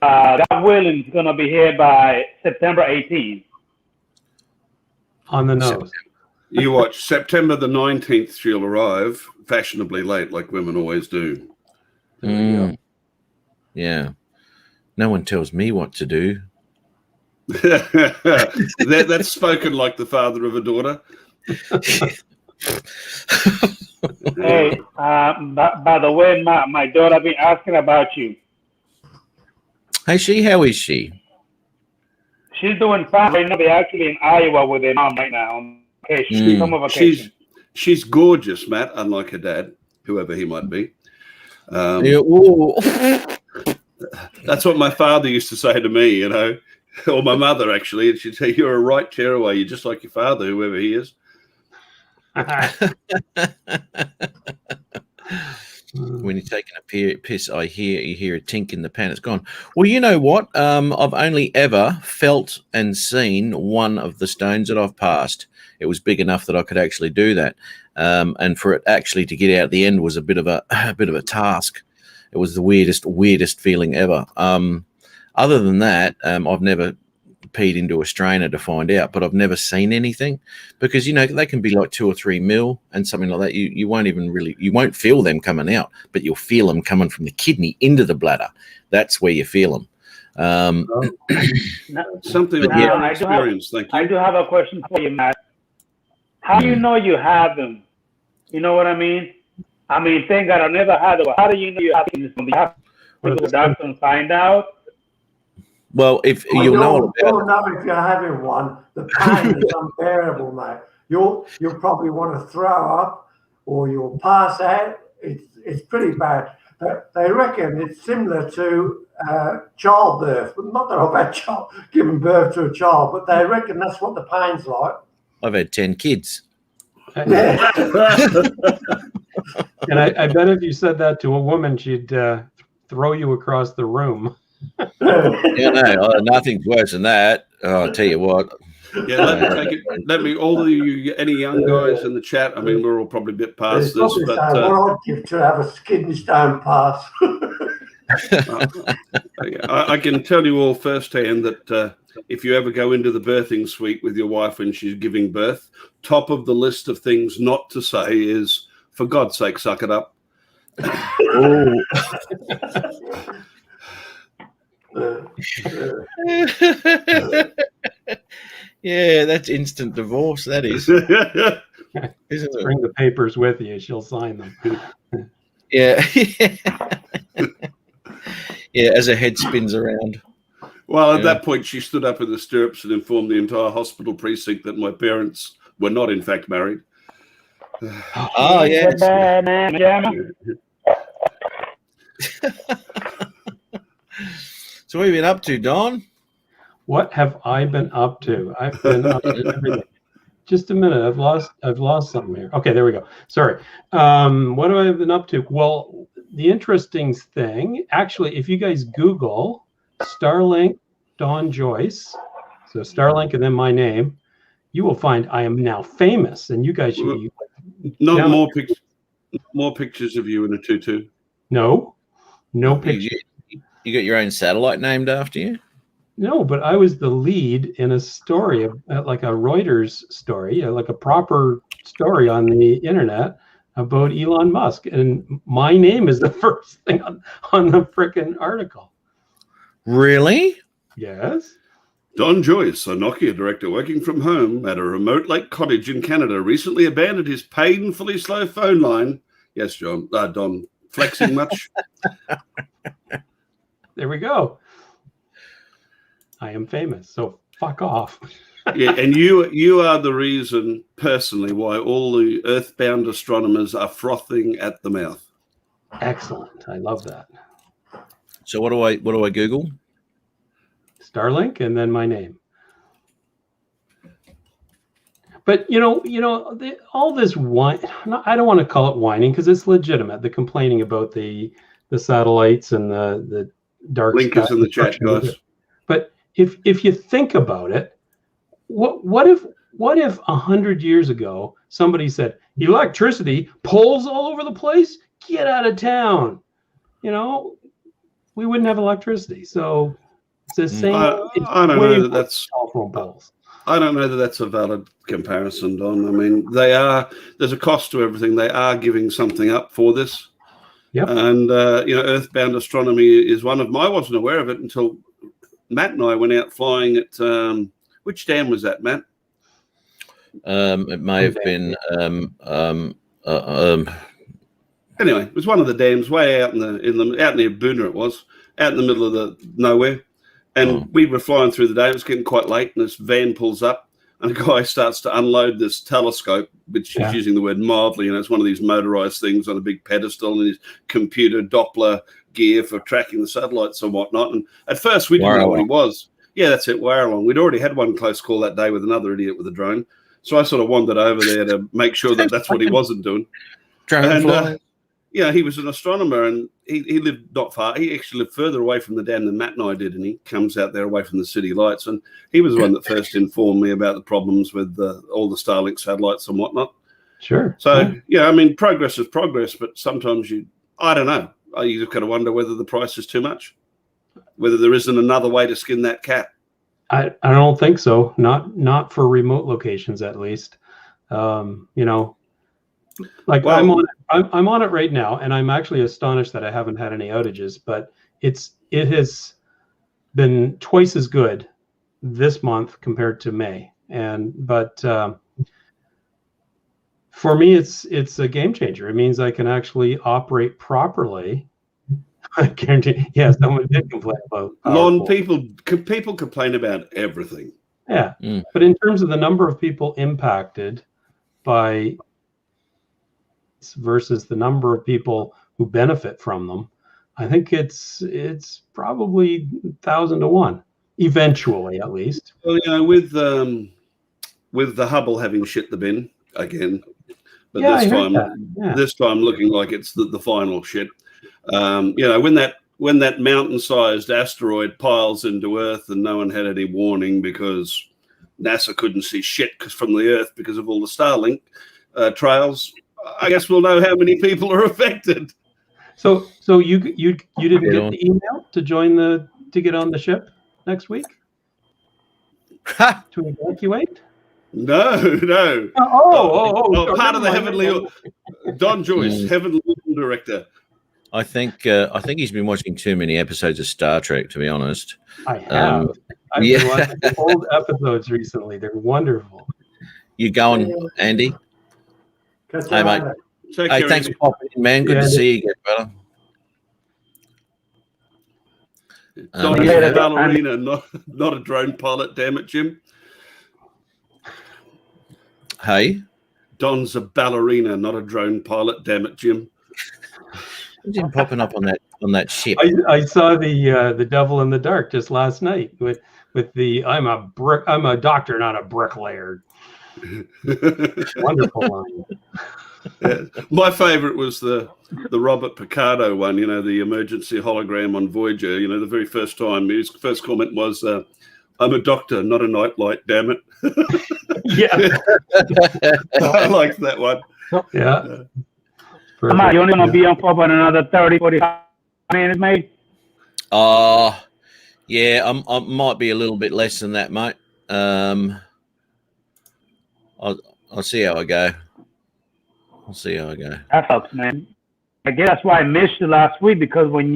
Speaker 6: God willing, is going to be here by September 18th.
Speaker 8: On the nose.
Speaker 7: You watch. September the 19th, she'll arrive fashionably late, like women always do.
Speaker 8: There you go.
Speaker 1: yeah. No one tells me what to do.
Speaker 7: That's spoken like the father of a daughter.
Speaker 6: Hey, By the way, my daughter been asking about you.
Speaker 1: Hey, how is she?
Speaker 6: She's doing fine right now. They're actually in Iowa with their mom right now on vacation. Summer vacation.
Speaker 7: She's gorgeous, Matt, unlike her dad, whoever he might be.
Speaker 1: Yeah,
Speaker 7: That's what my father used to say to me, you know, or my mother, actually. And she'd say, "You're a right tearaway. You're just like your father, whoever he is."
Speaker 1: When you're taking a piss, you hear a tink in the pan. It's gone. Well, you know what? I've only ever felt and seen one of the stones that I've passed. It was big enough that I could actually do that, and for it actually to get out the end was a bit of a task. It was the weirdest feeling ever. Other than that, I've never peed into a strainer to find out, but I've never seen anything, because, you know, they can be like 2 or 3 mil and something like that. You won't feel them coming out, but you'll feel them coming from the kidney into the bladder. That's where you feel them.
Speaker 7: Something
Speaker 6: Now,
Speaker 7: I've experienced. Thank you.
Speaker 6: I do have a question for you, Matt. How do you know you have them? You know what I mean? I mean, thank God I never had it. How do you know you have them? You have to go to the doctor and find out.
Speaker 1: Well, if
Speaker 2: you'll know if you're having one, the pain is unbearable, mate. You'll probably want to throw up, or you'll pass out. It's pretty bad. But they reckon it's similar to childbirth. Not that I've had given birth to a child, but they reckon that's what the pain's like.
Speaker 1: I've had 10 kids.
Speaker 2: Yeah.
Speaker 8: And I bet if you said that to a woman, she'd throw you across the room.
Speaker 1: Yeah, no, nothing's worse than that. Oh, I'll tell you what.
Speaker 7: Yeah, let me, all of you, any young guys in the chat, I mean, we're all probably a bit past this, but
Speaker 2: what I'd give to have a kidney stone pass.
Speaker 7: I can tell you all firsthand that if you ever go into the birthing suite with your wife when she's giving birth, top of the list of things not to say is, "For God's sake, suck it up."
Speaker 1: Yeah, that's instant divorce. That is, isn't it?
Speaker 8: Bring the papers with you; she'll sign them.
Speaker 1: Yeah, yeah. As her head spins around.
Speaker 7: Well, at that point, she stood up in the stirrups and informed the entire hospital precinct that my parents were not, in fact, married.
Speaker 1: Oh, yeah. So what have you been up to, Don?
Speaker 8: What have I been up to? I've been up to everything. Just a minute. I've lost something here. Okay, there we go. Sorry. What have I been up to? Well, the interesting thing, actually, if you guys Google Starlink Don Joyce, so Starlink and then my name, you will find I am now famous, and you guys should be.
Speaker 7: Not more pictures of you in a tutu.
Speaker 8: No pictures.
Speaker 1: You got your own satellite named after you?
Speaker 8: No, but I was the lead in a story, like a Reuters story, like a proper story on the internet about Elon Musk, and my name is the first thing on the frickin' article.
Speaker 1: Really?
Speaker 8: Yes.
Speaker 7: Don Joyce, a Nokia director working from home at a remote lake cottage in Canada, recently abandoned his painfully slow phone line. Yes, Don, flexing much?
Speaker 8: There we go. I am famous, so fuck off.
Speaker 7: Yeah, and you are the reason personally why all the earthbound astronomers are frothing at the mouth.
Speaker 8: Excellent. I love that.
Speaker 1: So what do I Google?
Speaker 8: Starlink and then my name. But all this whine, I don't want to call it whining because it's legitimate. The complaining about the satellites and the dark
Speaker 7: Linkers in the chat, guys.
Speaker 8: But if you think about it, what if 100 years ago somebody said electricity, poles all over the place, get out of town? We wouldn't have electricity. So it's the same.
Speaker 7: I don't know that that's
Speaker 8: telephone poles.
Speaker 7: I don't know that that's a valid comparison, Don. I mean, there's a cost to everything. They are giving something up for this.
Speaker 8: Yep.
Speaker 7: And, earthbound astronomy is one of them. I wasn't aware of it until Matt and I went out flying at, which dam was that, Matt?
Speaker 1: It may have been,
Speaker 7: Anyway, it was one of the dams way out out near Boona. It was out in the middle of the nowhere, and we were flying through the day. It was getting quite late, and this van pulls up, and a guy starts to unload this telescope, which is using the word mildly. It's one of these motorized things on a big pedestal, and his computer Doppler gear for tracking the satellites and whatnot. And at first, we didn't know what he was. Yeah, that's it, Warralong. We'd already had one close call that day with another idiot with a drone. So I sort of wandered over there to make sure that that's what he wasn't doing.
Speaker 1: Dragonfly.
Speaker 7: Yeah, he was an astronomer, and he lived not far. He actually lived further away from the dam than Matt and I did, and he comes out there away from the city lights. And he was the one that first informed me about the problems with all the Starlink satellites and whatnot.
Speaker 8: Sure.
Speaker 7: So, yeah, I mean, progress is progress, but sometimes I don't know. You just got to wonder whether the price is too much, whether there isn't another way to skin that cat.
Speaker 8: I don't think so. Not for remote locations, at least. Like I'm on it right now, and I'm actually astonished that I haven't had any outages. But it has been twice as good this month compared to May, but for me, it's a game changer. It means I can actually operate properly. I guarantee. Yeah, someone did complain about.
Speaker 7: People complain about everything.
Speaker 8: Yeah, but in terms of the number of people impacted by versus the number of people who benefit from them, I think it's probably 1,000 to 1 eventually, at least.
Speaker 7: Well, with the Hubble having shit the bin again, but this time looking like it's the final shit. When that mountain-sized asteroid piles into Earth and no one had any warning because NASA couldn't see shit from the Earth because of all the Starlink trails, I guess we'll know how many people are affected.
Speaker 8: So you didn't get the email to get on the ship next week to evacuate?
Speaker 7: No. Part of the heavenly Don Joyce, heavenly director.
Speaker 1: I think he's been watching too many episodes of Star Trek, to be honest.
Speaker 8: I have. I've been watching old episodes recently. They're wonderful.
Speaker 1: You going, Andy? Hey, mate. Hey, thanks for popping in, man. Good to see you again, brother.
Speaker 7: Don's a ballerina, not a drone pilot, damn it, Jim.
Speaker 1: Hey?
Speaker 7: Don's a ballerina, not a drone pilot, damn it, Jim.
Speaker 1: What's him popping up on that ship?
Speaker 8: I saw the Devil in the Dark just last night with the I'm a doctor, not a bricklayer. Wonderful line.
Speaker 7: Yeah. My favorite was the Robert Picardo one, the emergency hologram on Voyager, the very first time. His first comment was, I'm a doctor, not a nightlight, damn it.
Speaker 8: Yeah.
Speaker 7: I liked that one.
Speaker 8: Yeah.
Speaker 6: You're only going to be on for about another 30, 45 minutes, mate?
Speaker 1: Yeah, I might be a little bit less than that, mate. I'll see how I go.
Speaker 6: That helps, man. I guess that's why I missed you last week, because when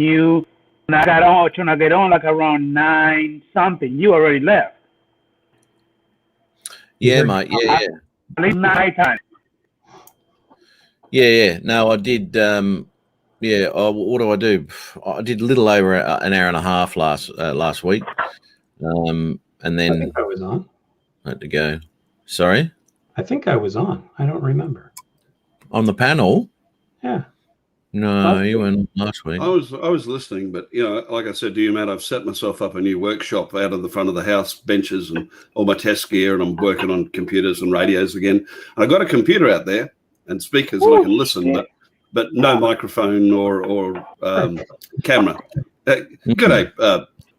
Speaker 6: I got on, trying to get on like around 9 something, you already left.
Speaker 1: Yeah, mate. Yeah.
Speaker 6: At least night time.
Speaker 1: Yeah. No, I did. What do I do? I did a little over an hour and a half last week, and then
Speaker 8: I think I was on.
Speaker 1: I had to go. Sorry.
Speaker 8: I think I was on. I don't remember.
Speaker 1: On the panel?
Speaker 8: Yeah.
Speaker 1: No, you weren't last week.
Speaker 7: I was listening, but like I said to you, Matt, I've set myself up a new workshop out of the front of the house, benches and all my test gear, and I'm working on computers and radios again. And I got a computer out there and speakers, and I can listen, but no microphone or camera. Good day.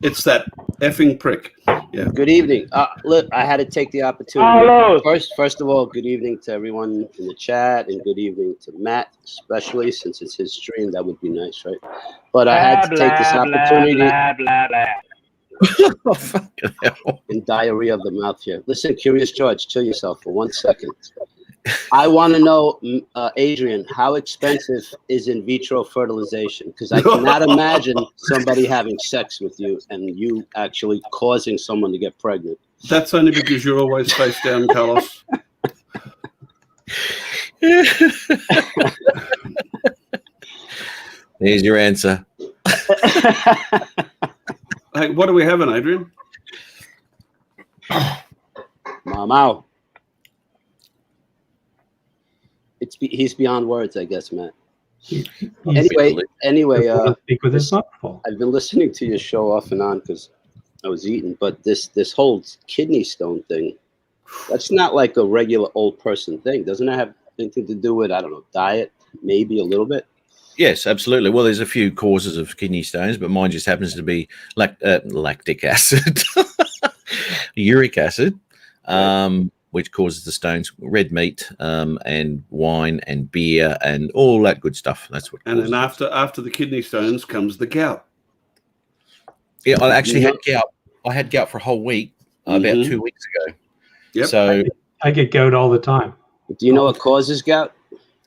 Speaker 7: It's that effing prick. Yeah.
Speaker 9: Good evening. Look, I had to take the opportunity.
Speaker 6: Hello.
Speaker 9: First of all, good evening to everyone in the chat, and good evening to Matt, especially since it's his stream. That would be nice, right? But I had to take this opportunity.
Speaker 1: Oh, fucking hell.
Speaker 9: In diarrhea of the mouth here. Listen, Curious George, chill yourself for 1 second. I want to know, Adrian, how expensive is in vitro fertilization? Because I cannot imagine somebody having sex with you and you actually causing someone to get pregnant.
Speaker 7: That's only because you're always face down, Carlos.
Speaker 1: There's your answer.
Speaker 7: Hey, what are we having, Adrian?
Speaker 9: Mau. He's beyond words, I guess, Matt. Anyway,
Speaker 8: speak with his microphone.
Speaker 9: I've been listening to your show off and on because I was eating, but this whole kidney stone thing, that's not like a regular old person thing. Doesn't it have anything to do with, I don't know, diet? Maybe a little bit.
Speaker 1: Yes, absolutely. Well, there's a few causes of kidney stones, but mine just happens to be lactic acid, uric acid, which causes the stones. Red meat, and wine and beer and all that good stuff. That's what.
Speaker 7: And then after the kidney stones comes the gout.
Speaker 1: Yeah, I actually had gout. I had gout for a whole week about 2 weeks ago.
Speaker 7: Yep.
Speaker 1: So
Speaker 8: I get gout all the time.
Speaker 9: Do you know what causes gout?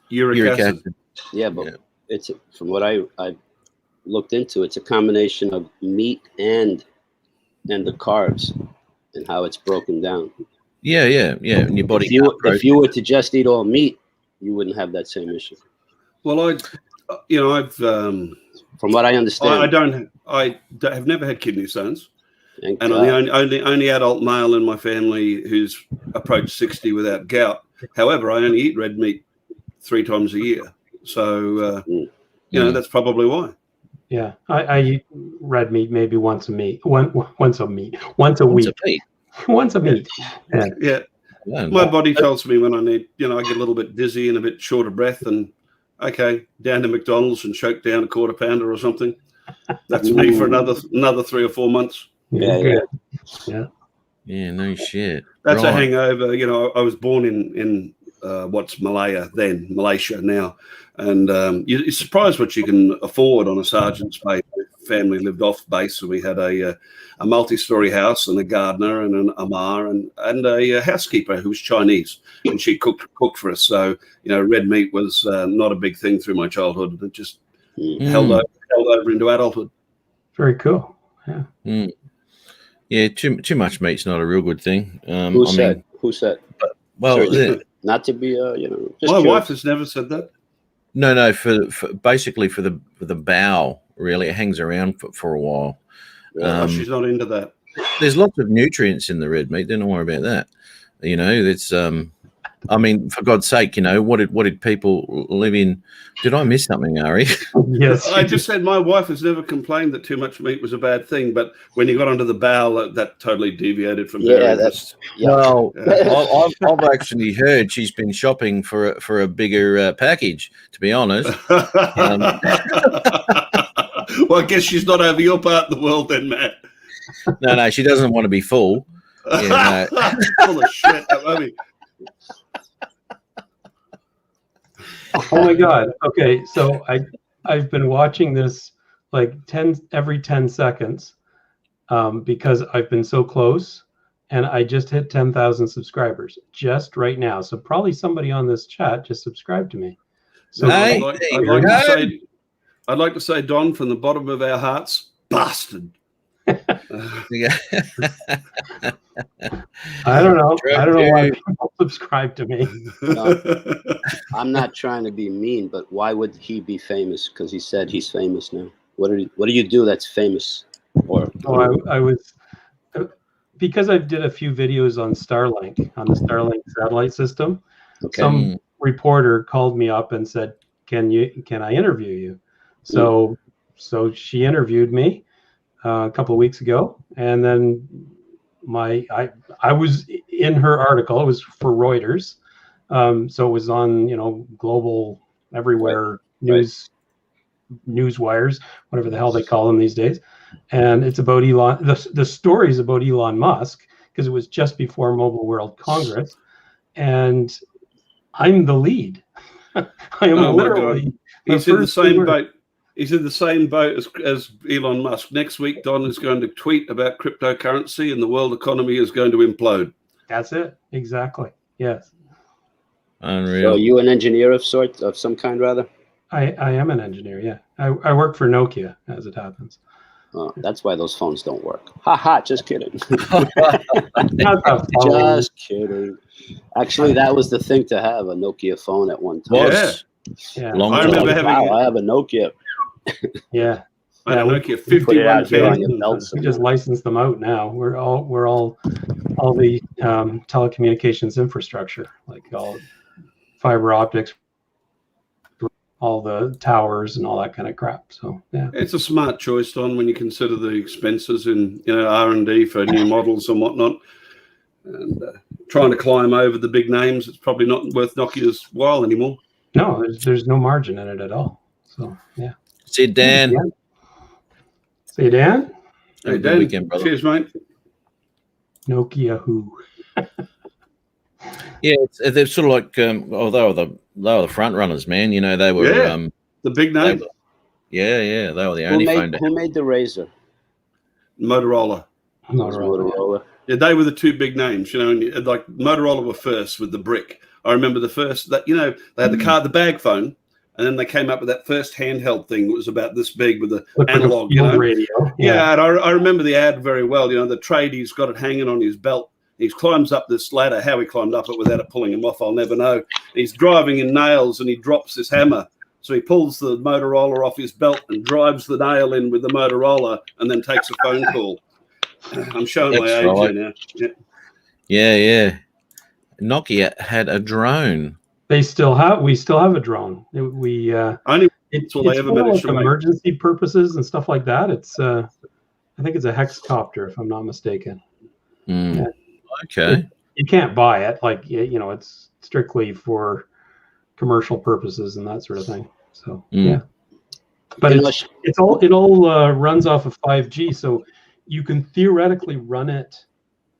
Speaker 7: Uric acid.
Speaker 9: Yeah, but it's, from what I looked into, it's a combination of meat and the carbs and how it's broken down.
Speaker 1: Yeah. And your body.
Speaker 9: If you were to just eat all meat, you wouldn't have that same issue.
Speaker 7: Well, I've
Speaker 9: from what I understand,
Speaker 7: I have never had kidney stones,
Speaker 9: and
Speaker 7: I'm the only adult male in my family who's approached 60 without gout. However, I only eat red meat 3 times a year, so that's probably why.
Speaker 8: Yeah, I eat red meat maybe once a week. Once a meat.
Speaker 7: Yeah. My body tells me when I need, I get a little bit dizzy and a bit short of breath, and okay, down to McDonald's and choke down a quarter pounder or something. That's me for another 3 or 4 months.
Speaker 8: Yeah.
Speaker 1: No shit.
Speaker 7: That's a hangover. I was born in what's Malaysia now, and you're surprised what you can afford on a sergeant's pay. Family lived off base, so we had a multi-story house and a gardener and an amar and a housekeeper who was Chinese, and she cooked for us. So red meat was not a big thing through my childhood. It just held over into adulthood.
Speaker 8: Very cool. Yeah.
Speaker 1: Yeah, too much meat's not a real good thing.
Speaker 9: Who said?
Speaker 1: Well,
Speaker 9: not to be
Speaker 7: my wife has never said that.
Speaker 1: No, for basically for the bowel. Really, it hangs around for a while.
Speaker 7: She's not into that.
Speaker 1: There's lots of nutrients in the red meat. Don't worry about that. It's I mean, for God's sake, what did people live in? Did I miss something, Ari?
Speaker 8: Yes.
Speaker 7: I just said my wife has never complained that too much meat was a bad thing, but when you got onto the bowel, that totally deviated from her.
Speaker 1: Well, I've actually heard she's been shopping for a bigger package, to be honest.
Speaker 7: Well, I guess she's not over your part of the world then, Matt.
Speaker 1: No, she doesn't want to be full.
Speaker 7: Full of shit. I mean,
Speaker 8: oh my God. Okay, so I've been watching this like every 10 seconds because I've been so close, and I just hit 10,000 subscribers just right now. So probably somebody on this chat just subscribed to me. So
Speaker 1: I'd
Speaker 7: like to say, Don, from the bottom of our hearts, bastard.
Speaker 1: Yeah.
Speaker 8: I don't know why people subscribe to me.
Speaker 9: No, I'm not trying to be mean, but why would he be famous? Because he said he's famous now. What do you do that's famous?
Speaker 8: I was because I did a few videos on Starlink, on the Starlink satellite system. Okay. Some reporter called me up and said, "Can I interview you?" So she interviewed me a couple of weeks ago, and then I was in her article. It was for Reuters, so it was on global everywhere news wires, whatever the hell they call them these days. And it's about Elon. The story's about Elon Musk because it was just before Mobile World Congress, and I'm the lead. I am literally.
Speaker 7: He's in the same boat. He's in the same boat as Elon Musk. Next week, Don is going to tweet about cryptocurrency, and the world economy is going to implode.
Speaker 8: That's it. Exactly. Yes.
Speaker 1: Unreal.
Speaker 9: So you an engineer of some kind, rather?
Speaker 8: I am an engineer. Yeah. I work for Nokia, as it happens.
Speaker 9: Oh, that's why those phones don't work. Just kidding. Just kidding. Actually, that was the thing to have, a Nokia phone at one time.
Speaker 7: Yeah.
Speaker 1: Long
Speaker 7: I remember
Speaker 1: time.
Speaker 9: I have a Nokia.
Speaker 8: Yeah.
Speaker 7: I had a
Speaker 8: Yeah,
Speaker 7: Nokia
Speaker 9: Put it out here on
Speaker 7: 5110.
Speaker 9: your belt
Speaker 8: we just license them out now. We're all the telecommunications infrastructure, like all fiber optics, all the towers and all that kind of crap. So yeah.
Speaker 7: It's a smart choice, Don, when you consider the expenses in R&D for new models and whatnot. And trying to climb over the big names, it's probably not worth Nokia's while anymore.
Speaker 8: No, there's no margin in it at all. So yeah.
Speaker 1: See, Dan.
Speaker 8: See you, Dan.
Speaker 7: Hey,
Speaker 1: Have a good
Speaker 7: Dan,
Speaker 1: weekend, brother.
Speaker 7: cheers, mate.
Speaker 8: Nokia who?
Speaker 1: Yeah, they're sort of like they were the front runners, man. You know, they were
Speaker 7: Yeah. The big
Speaker 1: they
Speaker 7: name,
Speaker 1: were, they were the only phone to
Speaker 9: Who made the Razor?
Speaker 7: Motorola.
Speaker 9: Motorola.
Speaker 7: Yeah, they were the two big names, and like Motorola were first with the brick. I remember the first that they had the bag phone, and then they came up with that first handheld thing that was about this big with the
Speaker 8: Looked
Speaker 7: analog,
Speaker 8: like a field radio.
Speaker 7: Yeah, and I remember the ad very well. The tradie's got it hanging on his belt. He climbs up this ladder. How he climbed up it without it pulling him off, I'll never know. He's driving in nails, and he drops this hammer. So he pulls the Motorola off his belt and drives the nail in with the Motorola, and then takes a phone call. I'm showing my
Speaker 1: That's
Speaker 7: age
Speaker 1: right.
Speaker 7: here now.
Speaker 1: Yeah. Nokia had a drone.
Speaker 8: We still have a drone.
Speaker 7: Only
Speaker 8: It's
Speaker 7: all they ever
Speaker 8: for like
Speaker 7: managed to make.
Speaker 8: emergency purposes and stuff like that. It's I think it's a hexcopter, if I'm not mistaken.
Speaker 1: Mm.
Speaker 8: Yeah.
Speaker 1: Okay.
Speaker 8: You can't buy it, like it's strictly for commercial purposes and that sort of thing. So yeah, but it all runs off of 5G, so you can theoretically run it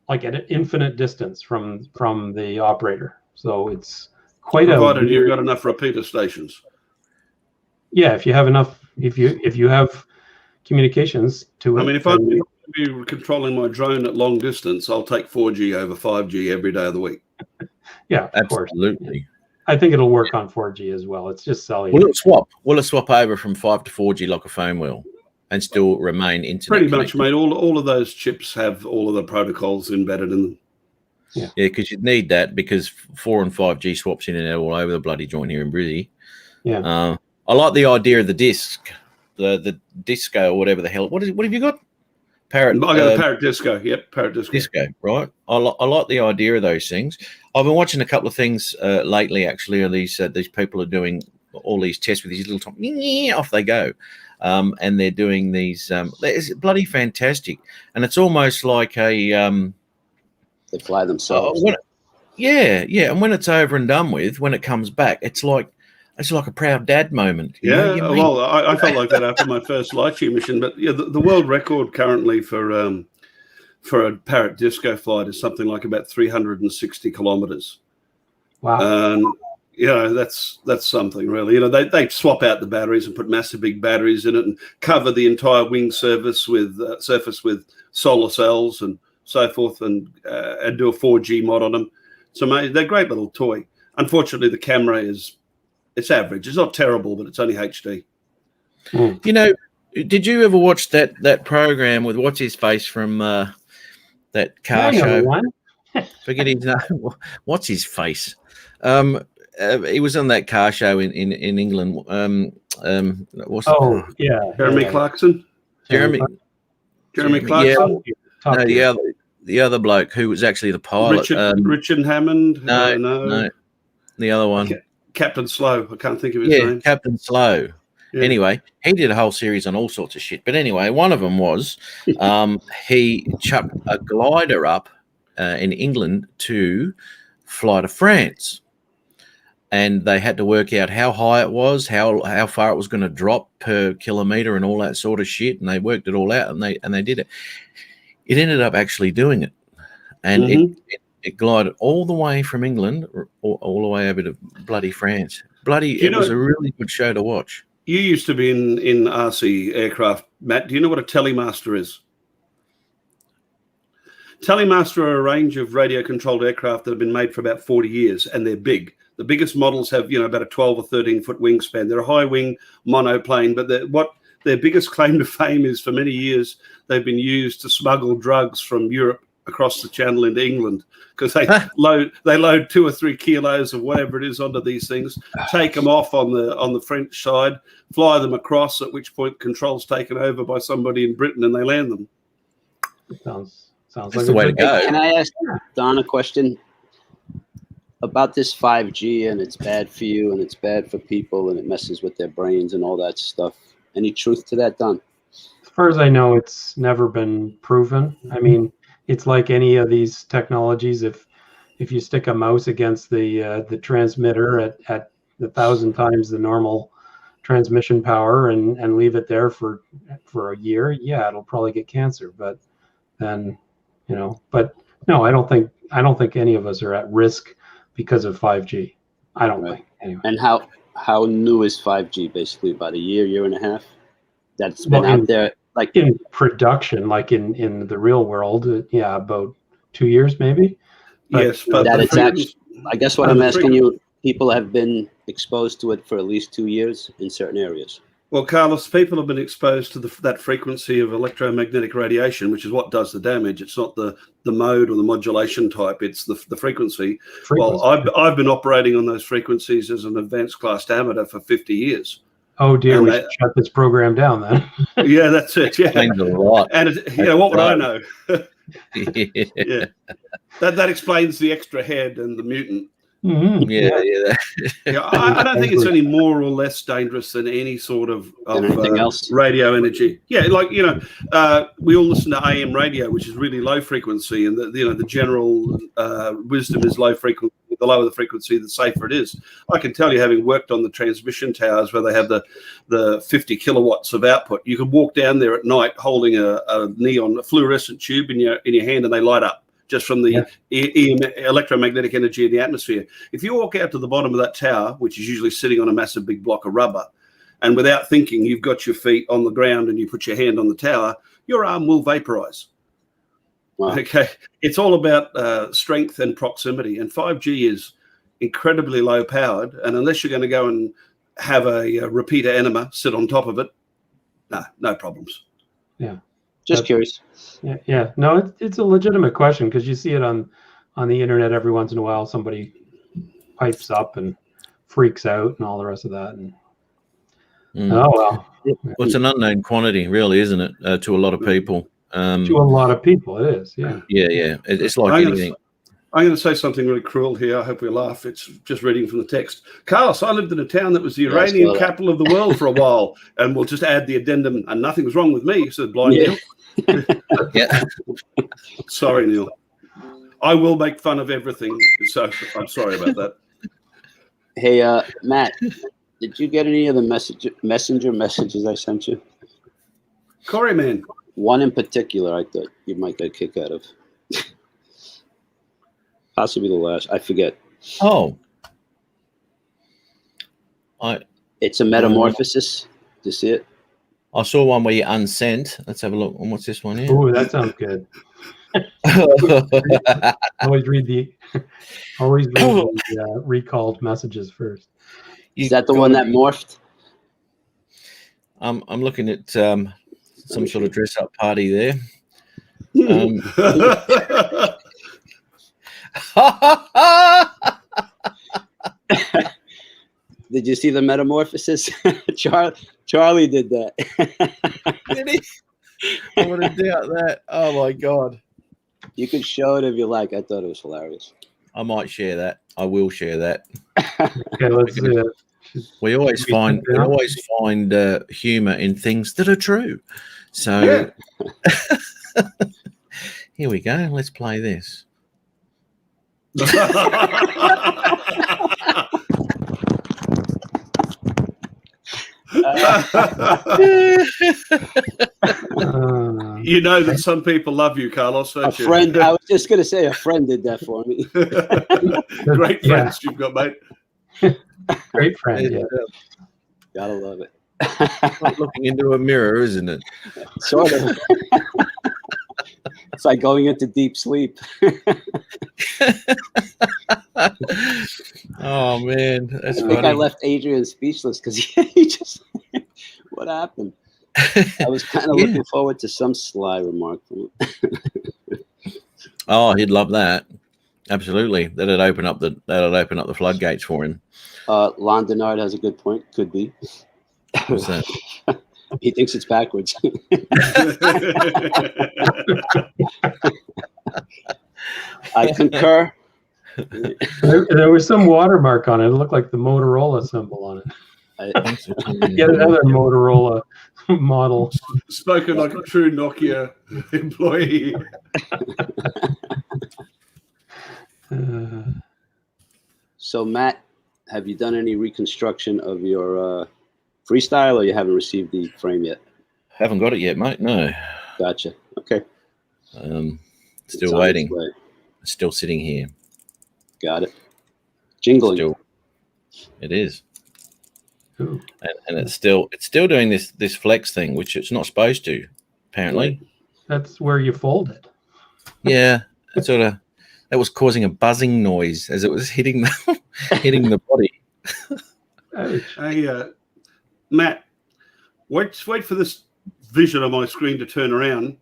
Speaker 8: like at an infinite distance from the operator. So it's quite
Speaker 7: provided you've got enough repeater stations.
Speaker 8: Yeah, if you have enough, if you have communications to it.
Speaker 7: I mean, if I'm controlling my drone at long distance, I'll take 4G over 5G every day of the week.
Speaker 8: Yeah, of course.
Speaker 1: Absolutely.
Speaker 8: I think it'll work on 4G as well. It's just cellular.
Speaker 1: Will it swap over from 5 to 4G like a phone will, and still remain internet
Speaker 7: Pretty much,
Speaker 1: connected?
Speaker 7: mate. All of those chips have all of the protocols embedded in them.
Speaker 8: Yeah,
Speaker 1: because you'd need that, because 4 and 5G swaps in and out all over the bloody joint here in Brizzy.
Speaker 8: Yeah.
Speaker 1: I like the idea of the disc, the disco or whatever the hell. What have you got? Parrot.
Speaker 7: I got a Parrot Disco. Yep, Parrot Disco.
Speaker 1: Disco, right? I like the idea of those things. I've been watching a couple of things lately. Actually, these people are doing all these tests with these little top. Off they go, and they're doing these. It's bloody fantastic, and it's almost like a.
Speaker 9: They fly themselves.
Speaker 1: And when it's over and done with, when it comes back, it's like a proud dad moment.
Speaker 7: I felt like that after my first Lightyear mission. But yeah, the world record currently for a Parrot Disco flight is something like about 360 kilometers.
Speaker 8: Wow.
Speaker 7: That's something really. They swap out the batteries and put massive big batteries in it and cover the entire wing surface with solar cells and so forth, and do a 4G mod on them. So they're a great little toy. Unfortunately, the camera it's average. It's not terrible, but it's only HD.
Speaker 1: Did you ever watch that program with what's his face from that car show? Forget his name. What's his face? He was on that car show in England.
Speaker 7: Jeremy Clarkson.
Speaker 1: Jeremy
Speaker 7: Clarkson.
Speaker 1: No, the other bloke who was actually the pilot.
Speaker 7: Richard Hammond.
Speaker 1: No, the other one.
Speaker 7: Captain Slow. I can't think of his name.
Speaker 1: Captain Slow. Yeah. Anyway, he did a whole series on all sorts of shit. But anyway, one of them was he chucked a glider up in England to fly to France. And they had to work out how high it was, how far it was going to drop per kilometer and all that sort of shit. And they worked it all out, and they did it. It ended up actually doing it. And it glided all the way from England all the way over to bloody France. It was a really good show to watch.
Speaker 7: You used to be in RC aircraft, Matt. Do you know what a telemaster is? Telemaster are a range of radio-controlled aircraft that have been made for about 40 years, and they're big. The biggest models have, about a 12 or 13-foot wingspan. They're a high-wing monoplane, but what their biggest claim to fame is, for many years, they've been used to smuggle drugs from Europe across the channel into England because they load 2 or 3 kilos of whatever it is onto these things, take them off on the French side, fly them across, at which point control's taken over by somebody in Britain and they land them.
Speaker 8: Sounds
Speaker 1: That's
Speaker 8: like
Speaker 1: the
Speaker 8: a
Speaker 1: way to
Speaker 8: good-
Speaker 1: go.
Speaker 9: Can I ask Don a question about this 5G and it's bad for you and it's bad for people and it messes with their brains and all that stuff? Any truth to that, Don?
Speaker 8: As far as I know, it's never been proven. I mean, it's like any of these technologies. If you stick a mouse against the transmitter at 1,000 times the normal transmission power and leave it there for a year, yeah, it'll probably get cancer. But then, but no, I don't think any of us are at risk because of 5G. I don't think anyway.
Speaker 9: And how new is 5G? Basically, about a year and a half. That's been out there. Like
Speaker 8: in production, like in the real world, yeah, about 2 years maybe. But
Speaker 7: Yes, but
Speaker 9: that
Speaker 7: the
Speaker 9: it's actually, I guess what I'm asking you, people have been exposed to it for at least 2 years in certain areas.
Speaker 7: Well, Carlos, people have been exposed to that frequency of electromagnetic radiation, which is what does the damage. It's not the mode or the modulation type. It's the frequency. Well, I've been operating on those frequencies as an advanced class amateur for 50 years.
Speaker 8: Oh dear,
Speaker 7: And
Speaker 8: we should shut this program down then.
Speaker 7: Yeah, that's it. Yeah,
Speaker 1: Explains a lot.
Speaker 7: and what would I know?
Speaker 1: Yeah.
Speaker 7: Yeah, that explains the extra head and the mutant.
Speaker 8: Mhm.
Speaker 1: Yeah.
Speaker 7: Yeah, I don't think it's any more or less dangerous than any sort of
Speaker 9: Anything else?
Speaker 7: radio energy. Yeah, like we all listen to AM radio, which is really low frequency, and the general wisdom is low frequency. The lower the frequency, the safer it is. I can tell you, having worked on the transmission towers where they have the 50 kilowatts of output, you can walk down there at night holding a fluorescent tube in your hand, and they light up just from the electromagnetic energy in the atmosphere. If you walk out to the bottom of that tower, which is usually sitting on a massive big block of rubber, and without thinking, you've got your feet on the ground and you put your hand on the tower, your arm will vaporize.
Speaker 9: Wow.
Speaker 7: Okay, it's all about strength and proximity, and 5G is incredibly low powered, and unless you're going to go and have a repeater enema sit on top of it, no problems.
Speaker 8: Yeah.
Speaker 9: Just curious.
Speaker 8: Yeah. No, it's a legitimate question because you see it on the internet every once in a while. Somebody pipes up and freaks out and all the rest of that. And oh well.
Speaker 1: Well, it's an unknown quantity, really, isn't it, to a lot of people?
Speaker 8: To a lot of people, it is. Yeah.
Speaker 1: Yeah. It's like anything.
Speaker 7: I'm going to say something really cruel here. I hope we laugh. It's just reading from the text. Carlos, I lived in a town that was the uranium capital of the world for a while, and we'll just add the addendum, and nothing's wrong with me, said Blind Neil.
Speaker 1: Yeah.
Speaker 7: Sorry, Neil. I will make fun of everything, so I'm sorry about that.
Speaker 9: Hey, Matt, did you get any of the messenger messages I sent you?
Speaker 7: Corey, man.
Speaker 9: One in particular I thought you might get a kick out of. Possibly the last. I forget.
Speaker 1: Oh.
Speaker 9: It's a metamorphosis. Do you see it?
Speaker 1: I saw one where you unsent. Let's have a look. And what's this one here?
Speaker 8: Oh, that sounds good. Always read the recalled messages first.
Speaker 9: Is that the one that morphed?
Speaker 1: I'm looking at some sort of dress up party there.
Speaker 9: Did you see the metamorphosis? Charlie did that.
Speaker 1: Did he? I would have doubt that. Oh my god!
Speaker 9: You could show it if you like. I thought it was hilarious.
Speaker 1: I might share that. I will share that.
Speaker 8: Okay, let's see it.
Speaker 1: We always find humor in things that are true. So here we go. Let's play this.
Speaker 7: You know that some people love you, Carlos, don't you?
Speaker 9: Friend, I was just going to say a friend did that for me.
Speaker 7: Great friends you've got, mate.
Speaker 8: Great friend, yeah.
Speaker 9: Gotta love it.
Speaker 1: Like looking into a mirror, isn't it?
Speaker 9: Sort of. It's like going into deep sleep.
Speaker 1: Oh man, that's
Speaker 9: I
Speaker 1: funny.
Speaker 9: think I left Adrian speechless because he just. What happened? I was kind of looking forward to some sly remark from him.
Speaker 1: Oh, he'd love that. Absolutely. That'd open up the floodgates for him.
Speaker 9: Lon Denard has a good point. Could be.
Speaker 1: What's that?
Speaker 9: He thinks it's backwards. I concur.
Speaker 8: There was some watermark on it. It looked like the Motorola symbol on it. Get another Motorola model.
Speaker 7: Spoken like a true Nokia employee.
Speaker 9: So, Matt, have you done any reconstruction of your freestyle, or you haven't received the frame yet?
Speaker 1: Haven't got it yet, mate. No.
Speaker 9: Gotcha. Okay.
Speaker 1: Still
Speaker 9: It's on
Speaker 1: waiting.
Speaker 9: its way.
Speaker 1: Still sitting here.
Speaker 9: Got it. Jingling.
Speaker 1: It is.
Speaker 8: Ooh.
Speaker 1: And it's still doing this flex thing, which it's not supposed to, apparently.
Speaker 8: That's where you fold it.
Speaker 1: Yeah. That was causing a buzzing noise as it was hitting the body.
Speaker 7: Hey, Matt, wait for this vision on my screen to turn around.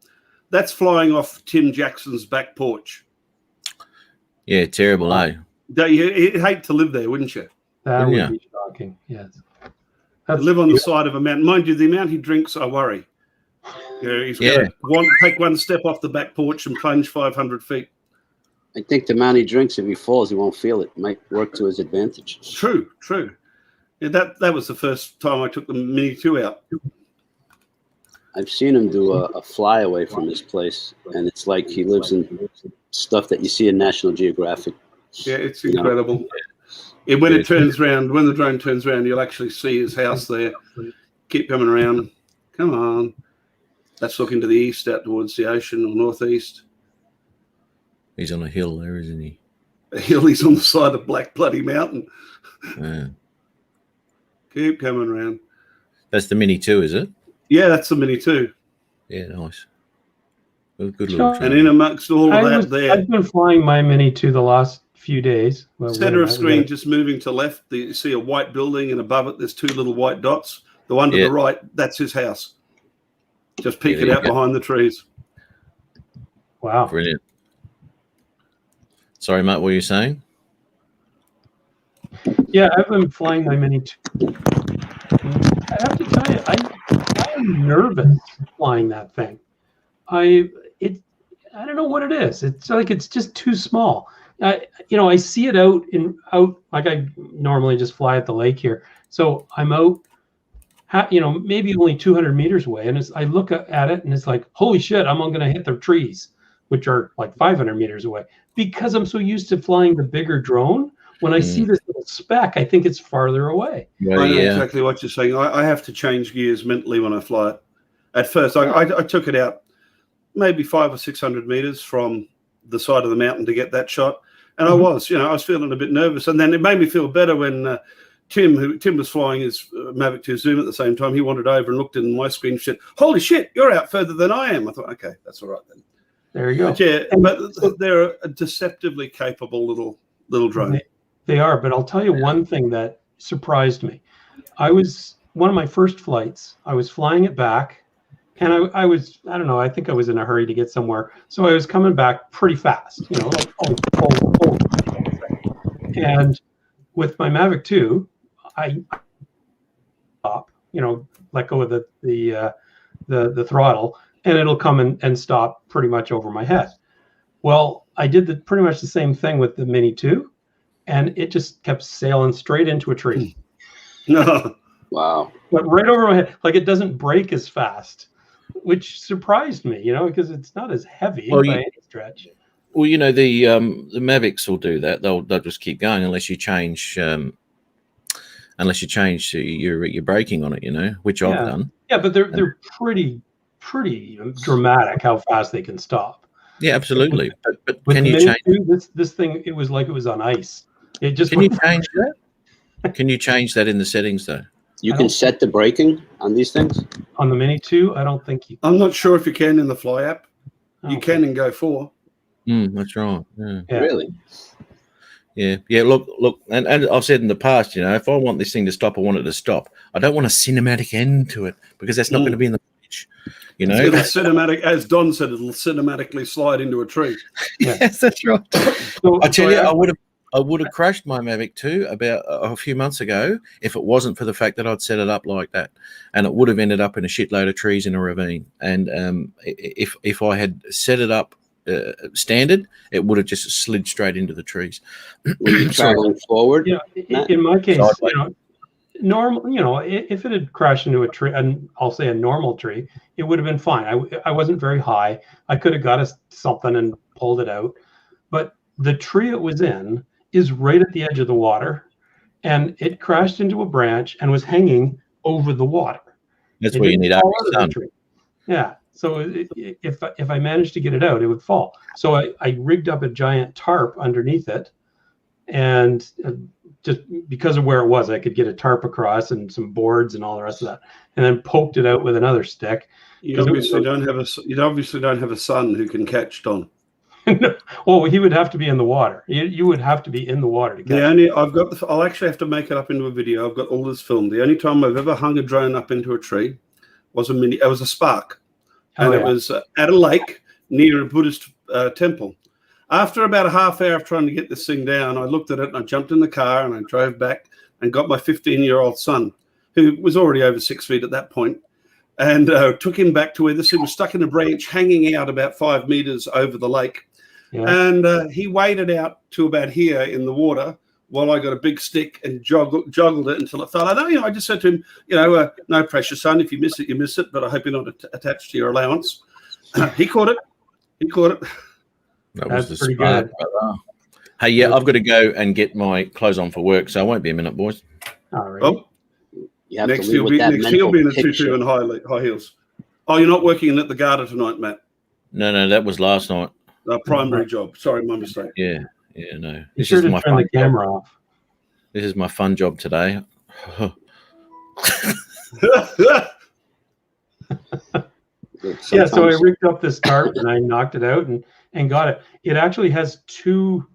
Speaker 7: That's flying off Tim Jackson's back porch.
Speaker 1: Yeah, terrible, eh?
Speaker 7: You'd hate to live there, wouldn't you?
Speaker 8: That would
Speaker 1: Yeah.
Speaker 8: be shocking. Yes.
Speaker 7: Live on the side of a mountain. Mind you, the amount he drinks, I worry. He's going to take one step off the back porch and plunge 500 feet.
Speaker 9: I think the amount he drinks, if he falls, he won't feel it. Might work to his advantage.
Speaker 7: True. Yeah, that was the first time I took the Mini 2 out.
Speaker 9: I've seen him do a flyaway from his place, and it's like he lives in stuff that you see in National Geographic.
Speaker 7: Yeah, it's incredible. When it turns around, when the drone turns around, you'll actually see his house there. Keep coming around. Come on. That's looking to the east, out towards the ocean or northeast.
Speaker 1: He's on a hill there, isn't he?
Speaker 7: A hill, he's on the side of Black Bloody Mountain.
Speaker 1: Yeah.
Speaker 7: Keep coming around.
Speaker 1: That's the Mini 2, is it?
Speaker 7: Yeah, that's the Mini 2.
Speaker 1: Yeah, nice. Good little
Speaker 7: And in amongst all of that there,
Speaker 8: I've been flying my Mini 2 the last few days.
Speaker 7: center of screen, just moving to left, you see a white building, and above it there's two little white dots. The one to the right, that's his house. Just peeking out behind the trees.
Speaker 8: Wow.
Speaker 1: Brilliant. Sorry, Matt, what were you saying?
Speaker 8: Yeah, I've been flying my Mini 2. I have to tell you, I am nervous flying that thing. I don't know what it is. It's like it's just too small. I see it out like I normally just fly at the lake here. So I'm out, maybe only 200 meters away, and I look at it and it's like, holy shit, I'm going to hit the trees, which are like 500 meters away, because I'm so used to flying the bigger drone. When I see this little speck, I think it's farther away.
Speaker 7: I know exactly what you're saying. I have to change gears mentally when I fly it. At first, I took it out maybe 500 or 600 meters from the side of the mountain to get that shot. And I was feeling a bit nervous. And then it made me feel better when Tim was flying his Mavic 2 Zoom at the same time. He wandered over and looked in my screen and said, holy shit, you're out further than I am. I thought, okay, that's all right then.
Speaker 8: There you go.
Speaker 7: But they're a deceptively capable little drone.
Speaker 8: They are, but I'll tell you one thing that surprised me. One of my first flights, I was flying it back, and I don't know, I think I was in a hurry to get somewhere. So I was coming back pretty fast, and with my Mavic 2, I stop, let go of the throttle, and it'll come and stop pretty much over my head. Well, I did pretty much the same thing with the Mini 2. And it just kept sailing straight into a tree.
Speaker 7: No.
Speaker 9: Wow.
Speaker 8: But right over my head, like it doesn't break as fast, which surprised me, because it's not as heavy by any stretch.
Speaker 1: Well, the Mavics will do that. They'll just keep going unless you change your braking on it, which I've done.
Speaker 8: Yeah, but they're pretty dramatic how fast they can stop.
Speaker 1: Yeah, absolutely. But
Speaker 8: with
Speaker 1: can you change
Speaker 8: this thing? It was like it was on ice. It just
Speaker 1: can you change that? Can you change that in the settings though?
Speaker 9: You can set the braking on these things?
Speaker 8: On the Mini 2, I don't think you can.
Speaker 7: I'm not sure if you can in the Fly app. You can in Go 4.
Speaker 1: That's right. Yeah.
Speaker 9: Really?
Speaker 1: Yeah. Look, and I've said in the past, if I want this thing to stop, I want it to stop. I don't want a cinematic end to it because that's not going to be in the footage. You know,
Speaker 7: It'll cinematic, as Don said, it'll cinematically slide into a tree.
Speaker 1: yes, that's right.
Speaker 8: So,
Speaker 1: I tell you,
Speaker 8: so
Speaker 1: I would have crashed my Mavic 2 about a few months ago if it wasn't for the fact that I'd set it up like that, and it would have ended up in a shitload of trees in a ravine. And if I had set it up standard, it would have just slid straight into the trees.
Speaker 9: Were you traveling forward?
Speaker 8: Yeah,
Speaker 9: Matt?
Speaker 8: in my case,
Speaker 1: Sideways.
Speaker 8: normal, if it had crashed into a tree, and I'll say a normal tree, it would have been fine. I wasn't very high. I could have got us something and pulled it out. But the tree it was in is right at the edge of the water, and it crashed into a branch and was hanging over the water.
Speaker 1: That's
Speaker 8: It
Speaker 1: where you
Speaker 8: didn't
Speaker 1: need
Speaker 8: fall
Speaker 1: up
Speaker 8: out of the
Speaker 1: sun.
Speaker 8: tree. Yeah. So if I managed to get it out, it would fall. So I rigged up a giant tarp underneath it, and just because of where it was, I could get a tarp across and some boards and all the rest of that, and then poked it out with another stick.
Speaker 7: You obviously don't have a son who can catch Don.
Speaker 8: Well, he would have to be in the water. You would have to be in the water to catch.
Speaker 7: I'll actually have to make it up into a video. I've got all this filmed. The only time I've ever hung a drone up into a tree was it was a Spark, and it was at a lake near a Buddhist temple. After about a half hour of trying to get this thing down, I looked at it and I jumped in the car and I drove back and got my 15-year-old son, who was already over 6 feet at that point, and took him back to where this thing was stuck in a branch hanging out about 5 meters over the lake.
Speaker 8: Yeah.
Speaker 7: And he waded out to about here in the water while I got a big stick and joggled it until it fell. I just said to him, no pressure, son. If you miss it, you miss it. But I hope you're not attached to your allowance. He caught it.
Speaker 1: That was
Speaker 8: That's
Speaker 1: the
Speaker 8: pretty
Speaker 1: Spark.
Speaker 8: good.
Speaker 1: Hey, yeah, I've got to go and get my clothes on for work, so I won't be a minute, boys.
Speaker 8: All right.
Speaker 7: Oh,
Speaker 9: You have
Speaker 7: next
Speaker 9: to
Speaker 7: he'll
Speaker 9: leave with that mental
Speaker 7: be in a
Speaker 9: picture.
Speaker 7: tutu and high heels. Oh, you're not working in at the Garda tonight, Matt?
Speaker 1: No, that was last night.
Speaker 7: Primary job. Sorry, my mistake.
Speaker 1: Yeah, no.
Speaker 8: Be
Speaker 1: This
Speaker 8: sure
Speaker 1: is
Speaker 8: to
Speaker 1: my
Speaker 8: turn the
Speaker 1: fun job.
Speaker 8: camera off.
Speaker 1: This is my fun job today.
Speaker 8: Yeah, so I
Speaker 9: Sometimes-
Speaker 8: rigged up this tarp and I knocked it out and got it. It actually has 2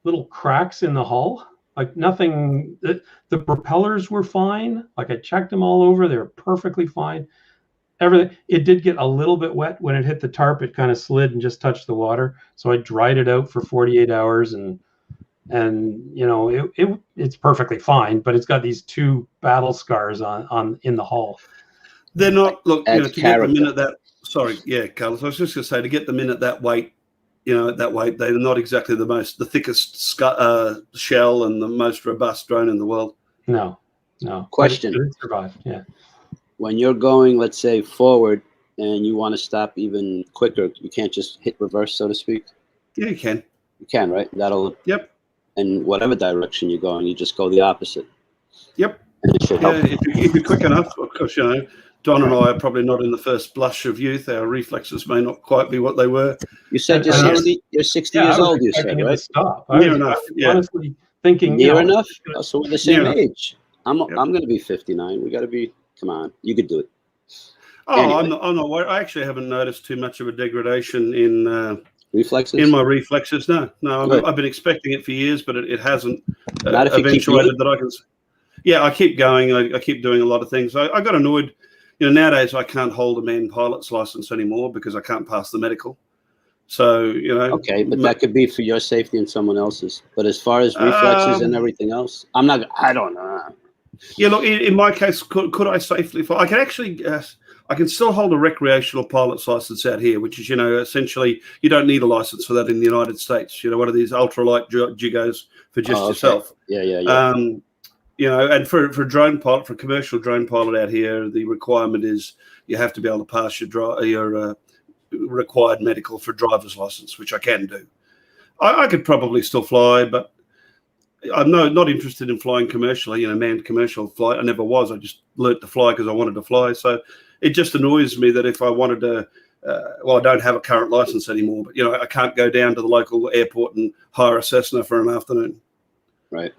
Speaker 8: little cracks in the hull. Like nothing, the propellers were fine. Like I checked them all over. They were perfectly fine. Everything. It did get a little bit wet when it hit the tarp. It kind of slid and just touched the water. So I dried it out for 48 hours and it's perfectly fine, but it's got these 2 battle scars on in the hull.
Speaker 7: They're not, look,
Speaker 9: Adds
Speaker 7: to get them in
Speaker 9: character.
Speaker 7: at that, sorry, yeah, Carlos, I was just going to say, to get them in at that weight, they're not exactly the thickest shell and the most robust drone in the world.
Speaker 8: No.
Speaker 9: Question.
Speaker 8: But it survived, yeah.
Speaker 9: When you're going, let's say, forward and you want to stop even quicker, you can't just hit reverse, so to speak?
Speaker 7: Yeah, you can.
Speaker 9: You can, right?
Speaker 7: Yep.
Speaker 9: And whatever direction you're going, you just go the opposite.
Speaker 7: Yep.
Speaker 9: And it should
Speaker 7: Yeah,
Speaker 9: help.
Speaker 7: if you're quick enough, of course, Don and I are probably not in the first blush of youth. Our reflexes may not quite be what they were.
Speaker 9: You said you're
Speaker 8: Uh,
Speaker 9: 60. You're 60
Speaker 8: Yeah,
Speaker 9: years
Speaker 8: I was
Speaker 9: old. You
Speaker 8: expecting
Speaker 9: said,
Speaker 8: it to
Speaker 9: right?
Speaker 8: stop.
Speaker 7: Near
Speaker 8: I
Speaker 7: enough,
Speaker 8: was
Speaker 7: yeah.
Speaker 8: honestly thinking
Speaker 9: Near
Speaker 8: you know,
Speaker 9: enough. Oh, so we're the same
Speaker 7: Near enough.
Speaker 9: age. I'm
Speaker 7: Yep.
Speaker 9: going to be 59. We got to be. Come on, you could do it.
Speaker 7: Oh,
Speaker 9: Anyway.
Speaker 7: I'm not worried. I actually haven't noticed too much of a degradation in
Speaker 9: Reflexes.
Speaker 7: my reflexes. No,
Speaker 9: Good.
Speaker 7: I've been expecting it for years, but it hasn't
Speaker 9: Not if you keep
Speaker 7: eventuated that I can. Yeah, I keep going. I keep doing a lot of things. I got annoyed. Nowadays I can't hold a manned pilot's license anymore because I can't pass the medical. So
Speaker 9: Okay, but that could be for your safety and someone else's. But as far as reflexes and everything else, I don't know.
Speaker 7: Yeah, look. In my case, could I safely fly? I can actually. I can still hold a recreational pilot's license out here, which is, essentially you don't need a license for that in the United States. One of these ultralight jigos for just
Speaker 9: okay.
Speaker 7: yourself.
Speaker 9: Yeah.
Speaker 7: And for a drone pilot, for a commercial drone pilot out here, the requirement is you have to be able to pass your required medical for driver's license, which I can do. I could probably still fly, but I'm not interested in flying commercially, manned commercial flight. I never was. I just learnt to fly because I wanted to fly. So it just annoys me that if I wanted to, I don't have a current license anymore, but, I can't go down to the local airport and hire a Cessna for an afternoon.
Speaker 9: Right.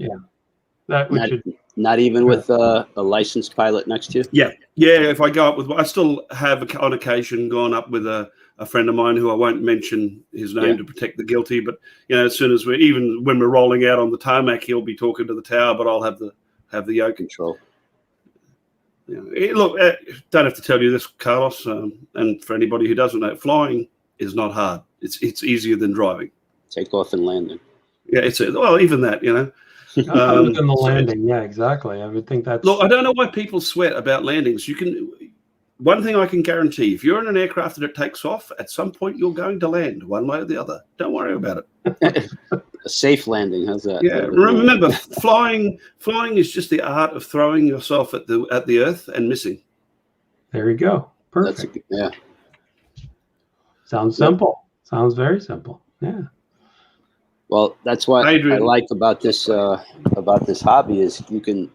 Speaker 8: that we should.
Speaker 9: Not even with a licensed pilot next to you.
Speaker 7: Yeah. If I go up with, I still have on occasion gone up with a friend of mine who I won't mention his name to protect the guilty. But as soon as even when we're rolling out on the tarmac, he'll be talking to the tower, but I'll have the yoke.
Speaker 9: Control.
Speaker 7: Look, don't have to tell you this, Carlos, and for anybody who doesn't know, flying is not hard. It's easier than driving.
Speaker 9: Takeoff and landing.
Speaker 7: Yeah, well, even that,
Speaker 8: Other than the landing, yeah, exactly. I would think that's.
Speaker 7: Look, I don't know why people sweat about landings. One thing I can guarantee: if you're in an aircraft and it takes off, at some point you're going to land, one way or the other. Don't worry about it.
Speaker 9: A safe landing. How's that?
Speaker 7: Yeah, remember, flying is just the art of throwing yourself at the earth and missing.
Speaker 8: There you go. Perfect.
Speaker 9: Yeah.
Speaker 8: Sounds simple. Sounds very simple. Yeah.
Speaker 9: Well, that's what
Speaker 7: Adrian.
Speaker 9: I like about this hobby is you can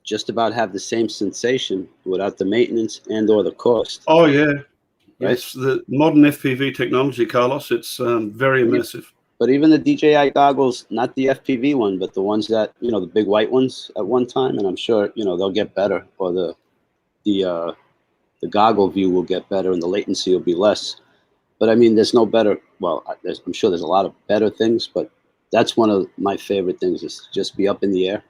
Speaker 9: just about have the same sensation without the maintenance and or the cost.
Speaker 7: Oh yeah,
Speaker 9: Right?
Speaker 7: it's the modern FPV technology, Carlos. It's very immersive.
Speaker 9: But even the DJI goggles, not the FPV one, but the ones that, the big white ones at one time, and I'm sure, they'll get better, or the goggle view will get better and the latency will be less. But I mean, there's no better, well, I'm sure there's a lot of better things, but that's one of my favorite things is just be up in the air.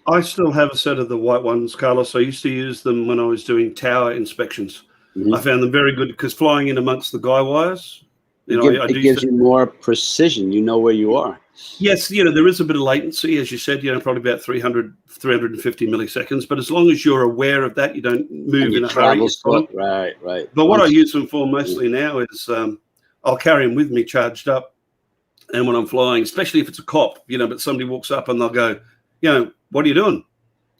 Speaker 7: I still have a set of the white ones, Carlos. I used to use them when I was doing tower inspections.
Speaker 9: Mhm.
Speaker 7: I found them very good because flying in amongst the guy wires,
Speaker 9: It gives you more precision. You know where you are.
Speaker 7: Yes, there is a bit of latency, as you said, probably about 350 milliseconds. But as long as you're aware of that, you don't move in a hurry.
Speaker 9: Right.
Speaker 7: But what I use them for mostly now is I'll carry them with me charged up. And when I'm flying, especially if it's a cop, but somebody walks up and they'll go, what are you doing?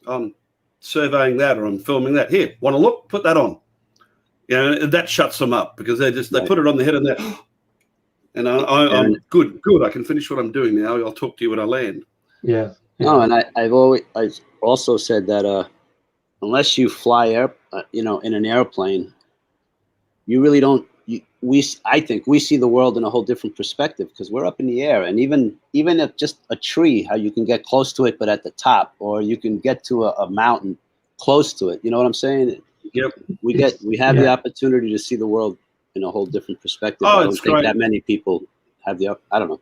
Speaker 7: I'm surveying that or I'm filming that. Here, want to look? Put that on. That shuts them up because they put it on the head and they're, and I'm good. I can finish what I'm doing now. I'll talk to you when I land.
Speaker 8: Yeah.
Speaker 9: No, and I've also said that unless you fly in an airplane, you really don't. I think we see the world in a whole different perspective because we're up in the air, and even if just a tree, how you can get close to it, but at the top, or you can get to a mountain close to it. You know what I'm saying?
Speaker 7: Yep.
Speaker 9: We have the opportunity to see the world in a whole different perspective.
Speaker 7: Oh,
Speaker 9: I don't
Speaker 7: it's
Speaker 9: think
Speaker 7: great.
Speaker 9: that many people have I don't know.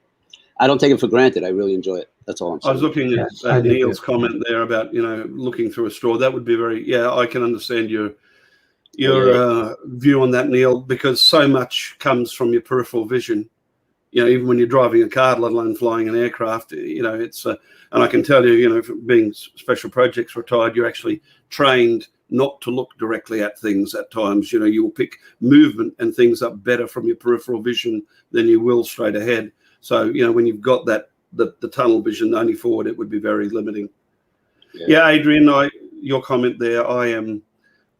Speaker 9: I don't take it for granted. I really enjoy it. That's all I'm saying.
Speaker 7: I was looking at Neil's comment there about looking through a straw. That would be I can understand your view on that, Neil, because so much comes from your peripheral vision. Even when you're driving a car, let alone flying an aircraft, it's and I can tell you, being special projects retired, you're actually trained not to look directly at things at times. You will pick movement and things up better from your peripheral vision than you will straight ahead. So, when you've got that, the tunnel vision only forward, it would be very limiting. Yeah, Adrian, your comment there,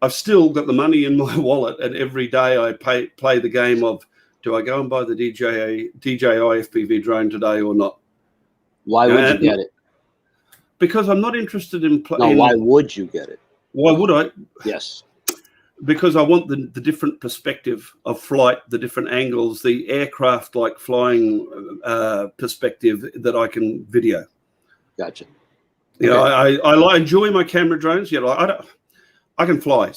Speaker 7: I've still got the money in my wallet, and every day I play the game of, do I go and buy the DJI FPV drone today or not?
Speaker 9: Why would you get it?
Speaker 7: Because I'm not interested in
Speaker 9: No, why would you get it?
Speaker 7: Why would I?
Speaker 9: Yes.
Speaker 7: Because I want the different perspective of flight, the different angles, the aircraft like flying perspective that I can video.
Speaker 9: Gotcha.
Speaker 7: I enjoy my camera drones. I can fly,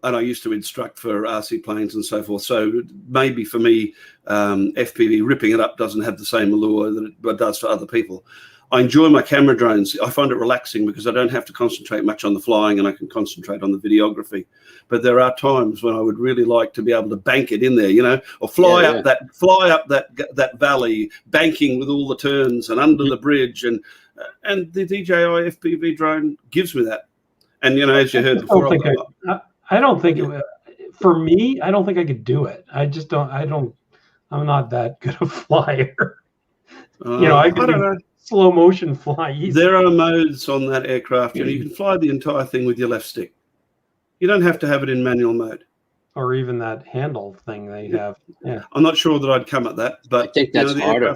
Speaker 7: and I used to instruct for RC planes and so forth. So maybe for me, FPV ripping it up doesn't have the same allure that it does for other people. I enjoy my camera drones. I find it relaxing because I don't have to concentrate much on the flying and I can concentrate on the videography. But there are times when I would really like to be able to bank it in there, or fly up that valley, banking with all the turns and under the bridge, and the DJI FPV drone gives me that. And as you heard before,
Speaker 8: I don't think for me, I don't think I could do it. I just don't. I'm not that good a flyer. I don't know. Slow motion fly easy.
Speaker 7: There are modes on that aircraft. You can fly the entire thing with your left stick. You don't have to have it in manual mode.
Speaker 8: Or even that handle thing they have. Yeah.
Speaker 7: I'm not sure that I'd come at that, but
Speaker 9: I think that's harder.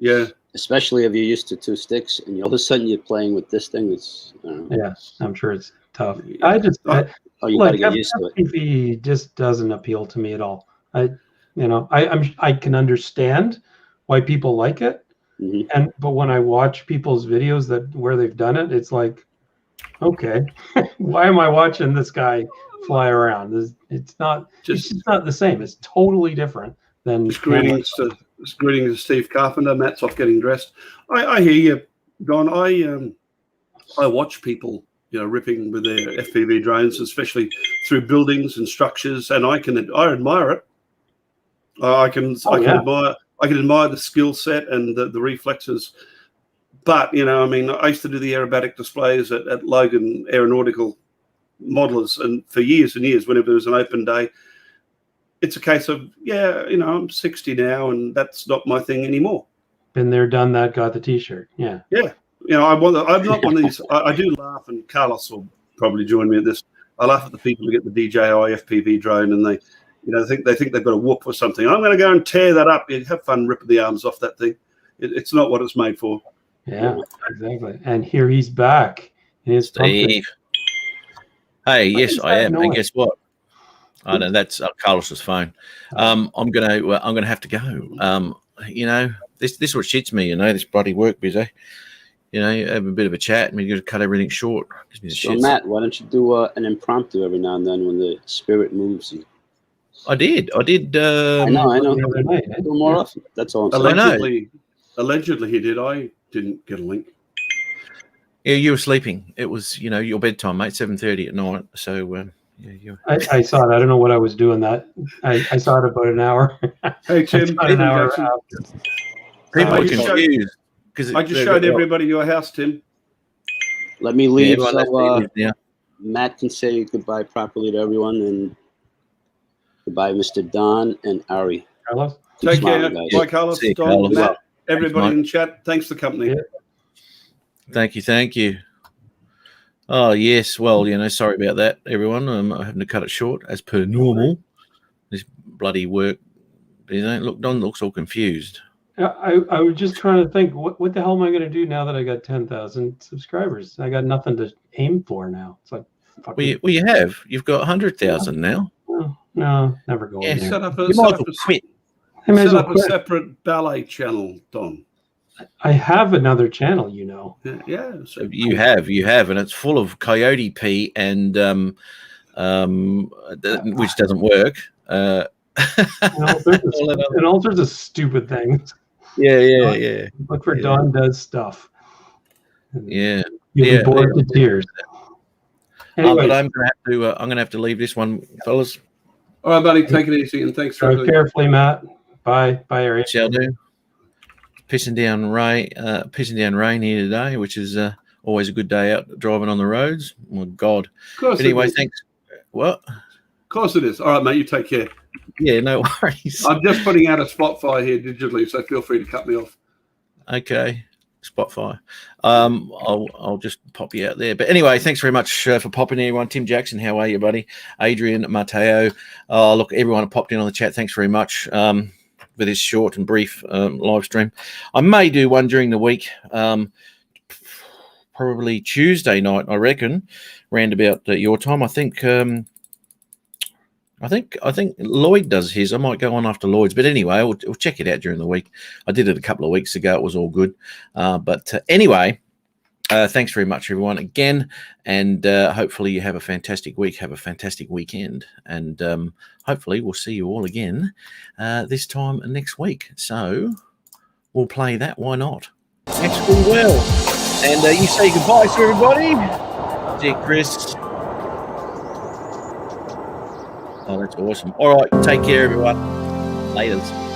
Speaker 7: Yeah.
Speaker 9: Especially if you're used to two sticks and all of a sudden you're playing with this thing.
Speaker 8: Yeah, I'm sure it's tough.
Speaker 9: You got to get used to it.
Speaker 8: FPV just doesn't appeal to me at all. I can understand why people like it.
Speaker 9: Mm-hmm.
Speaker 8: But when I watch people's videos where they've done it, it's like, okay, why am I watching this guy fly around? It's not the same. It's totally different than.
Speaker 7: Greetings to Steve Carpenter. Matt's off getting dressed. I hear you, Don. I watch people ripping with their FPV drones, especially through buildings and structures. And I admire it. I can admire the skill set and the reflexes. But I used to do the aerobatic displays at Logan Aeronautical Modelers, and for years and years, whenever there was an open day, it's a case of I'm 60 now, and that's not my thing anymore.
Speaker 8: Been there, done that, got the T-shirt. Yeah.
Speaker 7: I'm not one of these. I do laugh, and Carlos will probably join me at this. I laugh at the people who get the DJI FPV drone, and they think they've got a whoop or something. I'm going to go and tear that up. You have fun ripping the arms off that thing. It's not what it's made for.
Speaker 8: Yeah, exactly. And here he's back.
Speaker 1: Steve. Hey, yes, I am. And guess what? I know that's Carlos's phone. I'm gonna have to go. This what shits me. This bloody work busy. Have a bit of a chat, and we got to cut everything short.
Speaker 9: So Matt, why don't you do an impromptu every now and then when the spirit moves you?
Speaker 1: I did.
Speaker 9: I know. Do more often. That's all I'm saying.
Speaker 7: Allegedly, he did. I didn't get a link.
Speaker 1: Yeah, you were sleeping. It was, your bedtime, mate, 7:30 at night. So,
Speaker 8: I saw it. I don't know what I was doing that. I saw it about an hour.
Speaker 7: Hey, Tim.
Speaker 8: An hour after.
Speaker 1: People are confused.
Speaker 7: I just showed everybody your house, Tim.
Speaker 9: Let me leave so Matt can say goodbye properly to everyone, and goodbye, Mr. Don and Ari.
Speaker 8: Carlos?
Speaker 7: Take care. Bye, Carlos.
Speaker 1: See you,
Speaker 7: Don,
Speaker 1: Carlos.
Speaker 7: Matt, everybody
Speaker 1: Thanks,
Speaker 7: in chat. Thanks for the company.
Speaker 8: Yeah.
Speaker 1: Thank you. Oh, yes. Well, sorry about that, everyone. I'm having to cut it short as per normal. This bloody work. Look, Don looks all confused.
Speaker 8: I was just trying to think, what the hell am I going to do now that I got 10,000 subscribers? I got nothing to aim for now. It's like,
Speaker 1: you have. You've got 100,000 now.
Speaker 8: No, never going there.
Speaker 7: Set up
Speaker 1: quit.
Speaker 7: a separate ballet channel, Don.
Speaker 8: I have another channel,
Speaker 7: Yeah. So
Speaker 1: You have, and it's full of coyote pee and which doesn't work.
Speaker 8: And all sorts of stupid things.
Speaker 1: Yeah.
Speaker 8: Look for Don Does Stuff.
Speaker 1: Yeah.
Speaker 8: You'll be bored to tears. Anyway,
Speaker 1: but I'm gonna have to leave this one, fellas.
Speaker 7: all right, buddy. Take it easy, and thanks for
Speaker 8: drive
Speaker 7: everything.
Speaker 8: carefully, Matt. Bye, Ari.
Speaker 1: Shall do. Pissing down rain here today, which is always a good day out driving on the roads. Oh my God.
Speaker 7: Of course.
Speaker 1: But anyway, thanks. What?
Speaker 7: Of course it is. All right, mate. You take care.
Speaker 1: Yeah, no worries.
Speaker 7: I'm just putting out a spot fire here digitally, so feel free to cut me off.
Speaker 1: Okay. Spot fire. I'll just pop you out there. But anyway, thanks very much for popping in, everyone. Tim Jackson, how are you, buddy? Adrian, Mateo. Look, everyone popped in on the chat. Thanks very much for this short and brief live stream. I may do one during the week, probably Tuesday night, I reckon, round about your time. I think Lloyd does his. I might go on after Lloyd's, but anyway, we'll check it out during the week. I did it a couple of weeks ago. It was all good. But anyway, thanks very much, everyone, again. And hopefully you have a fantastic week. Have a fantastic weekend. And hopefully we'll see you all again this time next week. So we'll play that. Why not? Next we will. And you say goodbye to everybody. Dear Chris. Oh, that's awesome. All right. Take care, everyone. Laters.